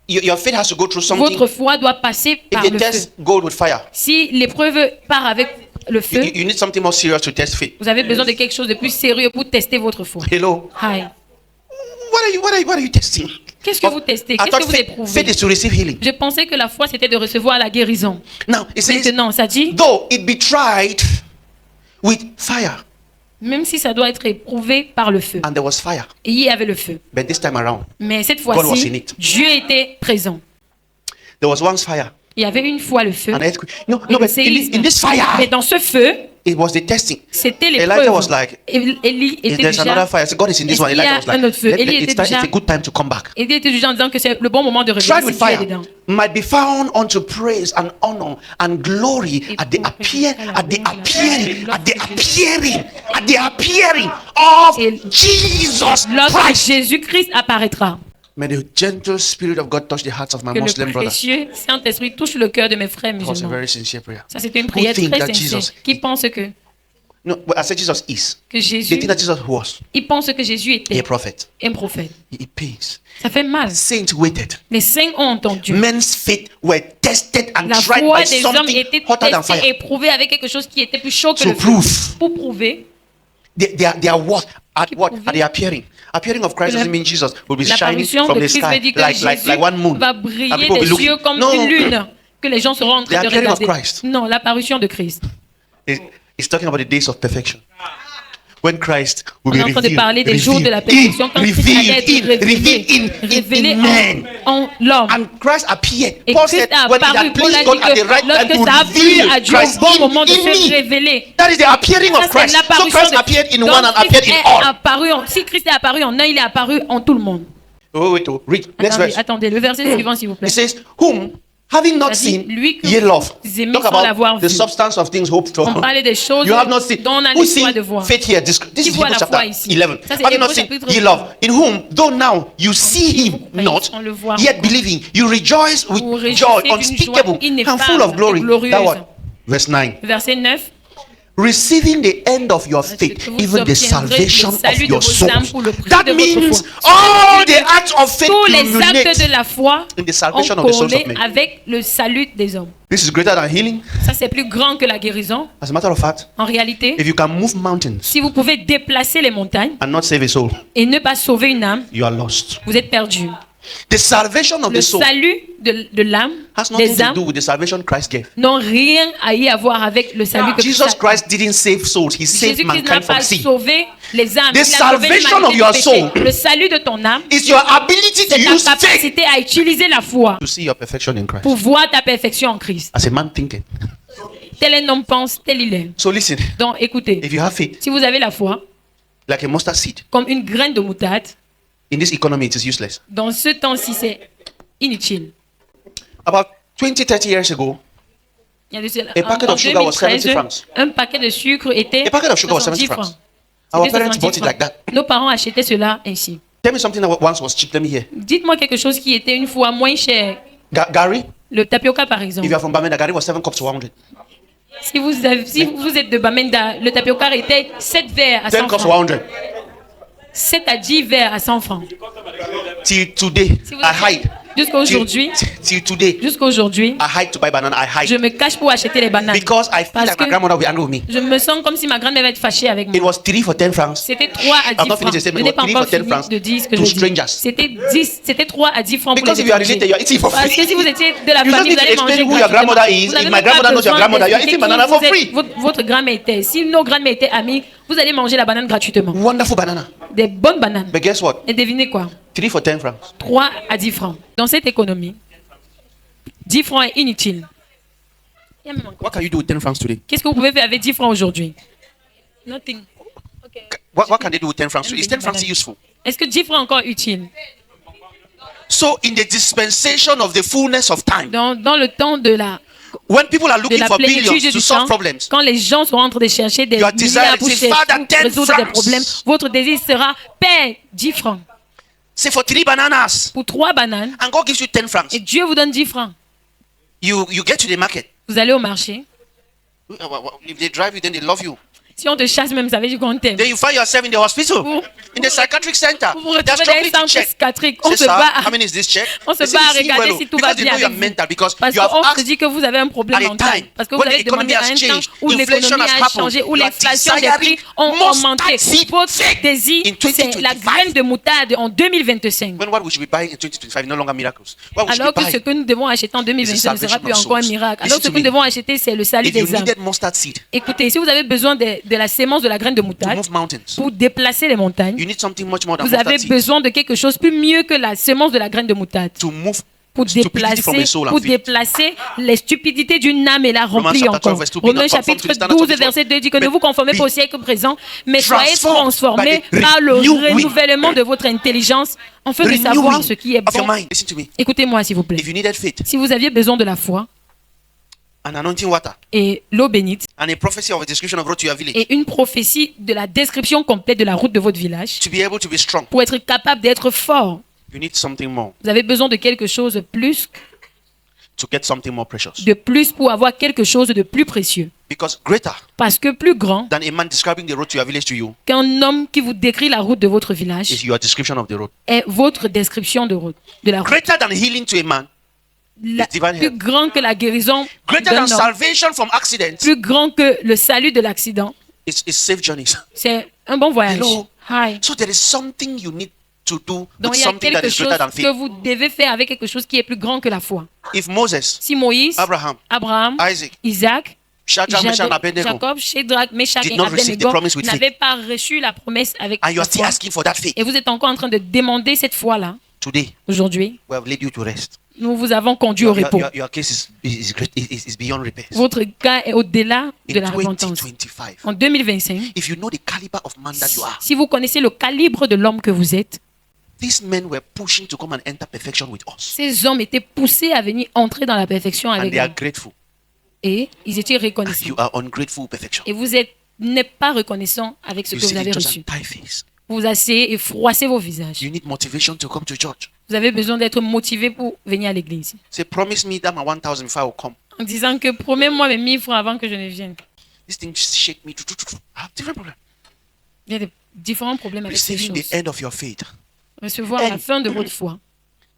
your faith has to go through something. votre foi doit passer If par they le feu. test gold with fire, Si l'épreuve part avec le feu, you need something more serious to test faith. vous avez besoin de quelque chose de plus sérieux pour tester votre foi. Hello. Hi. What are you testing? Qu'est-ce que vous testez? I Qu'est-ce thought que vous faith éprouvez? is to receive healing. Je pensais que la foi c'était de recevoir la guérison. Now it says, Maintenant, ça dit, though it be tried with fire, même si ça doit être éprouvé par le feu. and there was fire, Et il y avait le feu. but this time around Mais cette was in fois-ci, it. Dieu était présent. there was once fire, Il y avait une fois le feu. an earthquake. No, et le but séisme. in this fire, Mais dans ce feu, it was the testing. c'était Elijah l'épreuve. was like, Élie If était there's déjà... another fire, so God is in this Est-ce one. qu'il y Elijah a was like, un autre feu? Élie était it's déjà- a good time to come back. Élie était déjà en disant que c'est le bon moment de revenir. Tried with si Dieu est fire dedans. might be found unto praise and honor and glory at the appearing of Et Jesus Lorsque Christ. Jésus-Christ apparaîtra, May the gentle spirit of God touch the hearts of my que Muslim le brothers. précieux Saint-Esprit touche le cœur de mes frères That was a musulmans. very sincere prayer. Ça, c'était une Who prière think très that sincère. Jesus- Qui pense que No, but I said Jesus is. que They Jésus, think that Jesus was il pense que Jésus a était prophet. un prophète. It pains. Ça fait mal. Saints waited. Les saints ont entendu. Men's faith were tested and La tried foi by des hommes something était hotter than testée, fire. éprouvée avec quelque chose qui était plus chaud que To le feu. prove Pour prouver they are what at what prouver at the appearing. Appearing of Christ que la- doesn't mean Jesus will be shining l'apparition from de the Christ sky veut dire que like Jésus one moon. va And briller people will be des looking. yeux comme No, une lune que les gens seront en train The de appearing of regarder. Christ. Non, l'apparition de Christ. It's talking about the days of perfection. when Christ will On est be en train de revealed, parler des jours de la revealed perfection quand Christ allait être révélé in men. en l'homme. And Christ appeared. Et Paul Christ said, a when it apparu, had Paul a pleased dit God at the right que time lorsque to ça a plu reveal à Dieu Christ au bon moment de in se me. révéler. That is the appearing Ça, of c'est Christ. So l'apparition Christ de- appeared in Donc, one and appeared Christ in est all. apparu si Christ est apparu en un, il est apparu en tout le monde. Wait, read. Next Attendez, verse. attendez, le verset suivant s'il vous plaît. It says, whom, having not Ça dit, seen, lui que ye love. vous aimez Talk sans l'avoir about the vu. substance of things hoped for. On parlait des choses You have not seen. dont on a Who l'espoir seen de voir. faith here? This Qui is voit Hebrews la foi chapter ici? 11. Ça, c'est Having not Hébreux seen, chapitre ye 11. love. In whom, though now you see him Oui, not, on le voit yet encore. believing, you rejoice with Vous réjouissez joy d'une unspeakable joie ineffable and full of glory. et glorieuse. That what? Verse 9. Verset 9. Receiving the end of your que faith, vous even the obtiendrez salvation le of salut de your vos soul. âmes pour le prix That de votre means foi. all the acts of faith Tous les actes culminate de la foi in the ont salvation of the souls of collé men. avec le salut des hommes. This is greater than healing. Ça, c'est plus grand que la guérison. As a matter of fact, En réalité, if you can move mountains si vous pouvez déplacer les montagnes and not save a soul, et ne pas sauver une âme, you are lost. vous êtes perdu. The salvation of Le the soul salut de l'âme, has nothing des to âmes, do with the salvation Christ gave. n'ont rien à y avoir avec le salut que Jesus Christ a. Christ didn't save souls, he saved Jésus-Christ n'a mankind from pas sin. sauvé les âmes. The Il a sauvé salvation l'humanité of your du péché. soul Le salut de ton âme, It's your ability to c'est use ta faith capacité à utiliser la foi to see your perfection in Christ. pour voir ta perfection en Christ. As a man thinking. Tel un homme pense, tel il est. So listen, Donc écoutez, if you have faith, si vous avez la foi, like a mustard seed, comme une graine de moutarde, in this economy it is useless. dans ce temps-ci, c'est inutile. About 20, 30 years ago, Il y a de cela. A packet En of sugar was 70 2013, francs. un paquet de sucre était A packet of sugar was 70 70 francs. francs. Our C'était parents 70 bought it like francs. that. Nos parents achetaient cela ainsi. Tell me something that once was cheap. Let me hear. Dites-moi quelque chose qui était une fois moins cher. Gary, Le tapioca, par if exemple. you are from Bamenda, Gary was 7 cups to 100. Si vous êtes de Bamenda, le tapioca était 7 verres à 10 100 cups to francs. 100. 7 à 10 verres à 100 francs. Till today, Si vous I hide. Jusqu'à aujourd'hui, Till today, jusqu'à aujourd'hui, I hide to buy banana. I je hide me cache pour acheter les bananes. because I feel Parce like my que grandmother will be angry with me. je me sens comme si ma grand-mère va être fâchée avec It moi. was 3 for 10 francs. C'était 3 à 10 not francs. finished the Je statement. n'ai pas It was encore 3 for 10 fini francs de dire ce que to je dis. strangers. C'était 3 à 10 francs pour Because les if you are étrangers. related, you are eating for Parce que free. si vous étiez de la You just famille, need vous to allez explain manger who your grandmother gratuitement. is. Vous If avez my même pas grandmother knows your besoin grandmother, you are d'expliquer eating qui banana vous for êtes. free. Votre grand-mère était. Si nos grands-mères étaient amies, vous allez manger la banane gratuitement. Wonderful banana. Des bonnes bananes. But guess what? Et devinez quoi? 3 for 10 francs. 3 à 10 francs. Dans cette économie, 10 francs est inutile. Il y a même encore. What can you do with 10 francs today? Qu'est-ce que vous pouvez faire avec 10 francs aujourd'hui? Nothing. What can they do with 10 francs today? Is 10 francs useful? Est-ce que 10 francs est encore utile? So in the dispensation of the fullness of time, Dans le temps de la when people are looking for billions plénitude to du solve temps, problems, quand les gens sont en train de chercher des Your desire milliards pour is, Father, 10 résoudre des francs. problèmes, votre désir sera Père, 10 francs. say for 3 bananas, Pour 3 bananes, and God gives you 10 francs, et Dieu vous donne 10 francs. you get to the market. Vous allez au marché. If they drive you, then they love you. Si on te chasse même, ça veut dire qu'on t'aime. Then you find yourself in the hospital, Vous in the psychiatric center. vous vous They're retrouvez dans struggling un to centre check. psychiatrique. On Say, se sir, bat. how many is this check? On se They say, bat à you see regarder well, si tout va because they bien know you're avec mental, because Parce you have qu'on se asked dit que vous avez un problème at a mental. time Parce que vous when avez the economy demandé à has un temps changed, où inflation l'économie has a happened, changé, où you are l'inflation des prix desiring ont mustard augmenté. seed Votre faith désir, in c'est la 2025. graine de moutarde en 2025. when what we should be buying in 2025 no longer miracles. What we should Alors be que ce buying, que nous devons acheter en 2025 ne sera plus encore un miracle. Alors que ce que nous devons acheter, c'est le salut if you des âmes. needed mustard seed Écoutez, si vous avez besoin de la sémence de la graine de to moutarde move mountains, pour déplacer les montagnes, you need something much more than vous avez mustard seed besoin de quelque chose plus mieux que la sémence de la graine de moutarde. to move Pour stupidity from a soul and faith. déplacer les stupidités d'une âme et la remplir chapter 12, encore. verse 2, Romains be not conformed to chapitre the standards of 12, this verset world, 2 dit que ne but vous conformez be pas au siècle présent, mais soyez transformed transformés by the par le renewing renouvellement de votre intelligence, afin de savoir ce qui est of your bon. mind. Listen to me. Écoutez-moi s'il vous plaît. If you needed faith, Si vous aviez besoin de la foi an anointing water, et l'eau bénite and a prophecy of a description of road to your village, et une prophétie de la description complète de la route de votre village, to be able to be strong, pour être capable d'être fort, you need something more vous avez besoin de quelque chose de plus more precious. pour avoir quelque chose de plus précieux. Because greater Parce que plus grand than a man describing the road to your village to you qu'un homme qui vous décrit la route de votre is village your description of the road. est votre description de route, de la route. Greater than healing to a man, is divine Plus health. grand que la guérison Greater d'un than homme, salvation from accidents plus grand que le salut de l'accident, is safe journeys. c'est un bon voyage. Hello. Hi. So there is something you need to do Donc with il y a something that quelque is chose greater than que faith. vous devez faire avec quelque chose qui est plus grand que la foi. If Moses, Si Moïse, Abraham, Abraham, Isaac, Isaac, Shadrach, Meshach, and Abednego. Jacob, Shadrach, Meshach did et not receive the Abednego promise with faith. n'avaient pas reçu la promesse avec And you la are still foi. asking for that faith. Et vous êtes encore en train de demander cette foi-là. Today, Aujourd'hui, we have led you to rest. nous vous avons conduit au repos. Your case is great, is beyond repair. Votre cas est au-delà de In la repentance. 2025, En 2025, if you know the caliber of man that you are, si vous connaissez le calibre de l'homme que vous êtes, these men were pushing to come and enter perfection with us. ces hommes étaient poussés à venir entrer dans la perfection And avec they are nous. grateful. Et ils étaient And reconnaissants. you are ungrateful perfection. Et vous n'êtes pas reconnaissant avec ce You que vous sit avez in church reçu. and tie face. Vous vous asseyez et froissez vos visages. You need motivation to come to church. Vous avez besoin d'être motivé pour venir à l'église. Say, promise me that my 1,000 before I will come. En disant que promets-moi mes 1000 francs avant que je ne vienne. This thing shake me. I have different problems. Il y a des différents problèmes avec ces Receiving choses. the end of your faith. Recevoir la fin de votre foi.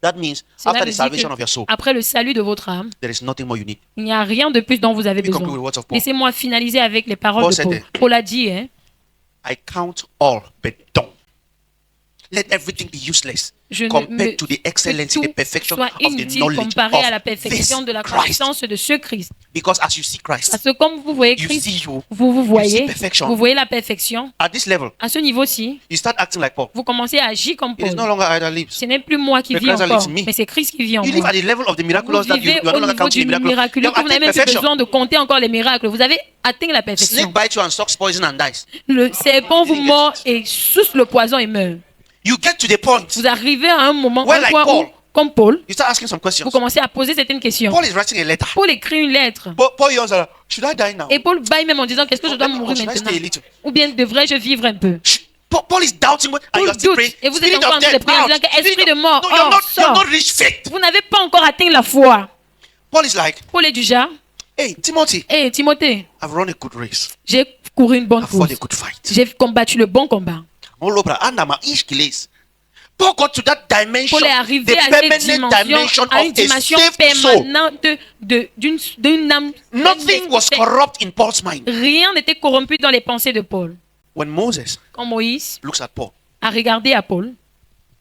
That means Cela after veut the dire salvation que of your soul, après le salut de votre âme, there is nothing more you need. il n'y a rien de plus dont vous avez Let me conclude with besoin. the words of Paul. Laissez-moi finaliser avec les paroles Paul de said Paul. that- Paul a dit, hein, I count all but dung. Let everything be useless je ne compared me- to the que excellency, the tout perfection soit of the inutile knowledge comparé à la of perfection de la this Christ. connaissance de ce Christ. Because as you see Christ, Parce que comme vous voyez you Christ, see you vous voyez, perfection. vous voyez la perfection. at this level. À ce niveau-ci, You start acting like Paul. vous commencez à agir comme It is Paul. no longer I that lives. Ce n'est plus moi qui But vis Christ that lives encore, in me. mais c'est Christ qui vit en You live moi. at the level of the Vous miraculous that vivez you are au no longer niveau counting du the miraculous. miraculeux You que vous have n'avez attained même plus perfection. besoin de compter encore les miracles. Vous avez atteint la perfection. Snake bites you and sucks poison and dies. Le serpent vous mord et suce le poison et meurt. You get to the point. Vous arrivez à un moment, Well, un like point où, Paul. comme Paul, You start asking some questions. vous commencez à poser certaines questions. Paul is writing a letter. Paul écrit une lettre. Paul yells at her, should I die now? Et Paul baille même en disant, qu'est-ce que je dois Or mourir should I maintenant? stay a little? Ou bien devrais-je vivre un peu? Paul is doubting what, and Paul you are still doute. praying. Et vous êtes Spirit encore en of train de death, prier en out. disant que esprit de mort, No, you're oh, not sors. reached faith. Vous n'avez pas encore atteint la foi. Paul is like, Paul est du genre, hey, Timothy, hé Timothée, I've run a good race. j'ai couru une bonne I've fought course. a good fight. J'ai combattu le bon combat. All over, and I'm a ish. Paul got to that dimension, Paul est the arrivé à cette permanent dimension à une of a dimension saved soul. permanente d'une âme. Nothing was corrupt in Paul's mind. Rien n'était corrompu dans les pensées de Paul. When Moses Quand Moïse looks at Paul, a regardé à Paul,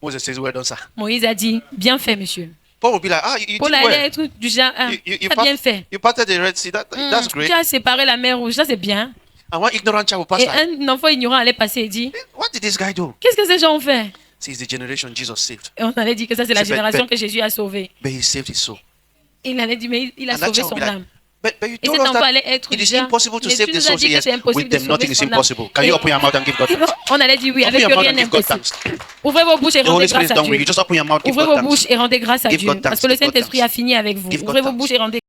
Moses says, well done, sir. Moïse a dit, bien fait, monsieur. Paul will be like, you Paul did allait well. être du genre, ah, You t'as bien fait. you parted the Red Sea. That's great. Tu as séparé la mer rouge, ça c'est bien. And one ignorant child will pass Et like, un enfant ignorant allait passer et dit, what did this guy do? qu'est-ce que ces gens ont fait? See, it's the generation Jesus saved. Et on allait dire que ça c'est la C'est génération bête. que Jésus a sauvée. But he saved his soul. Il allait dire, mais il a And that sauvé child will son be like, âme. but you Et told cet us enfant that allait être it is déjà, impossible to mais save tu the nous as soul. dit que Yes, c'est impossible with de them nothing sauver is son âme. impossible. Can you Et- open your mouth and give God thanks? On allait dire oui, Open avec your eux mouth rien and n'est give God impossible. thanks. Ouvrez vos bouches et The rendez Holy Spirit grâce is à done with Dieu. you. Just open your mouth, give Ouvrez God vos bouches thanks. et rendez grâce à Give Dieu. God Parce que le thanks, give God Saint-Esprit a thanks. fini avec vous. Give God Ouvrez vos thanks. bouches et rendez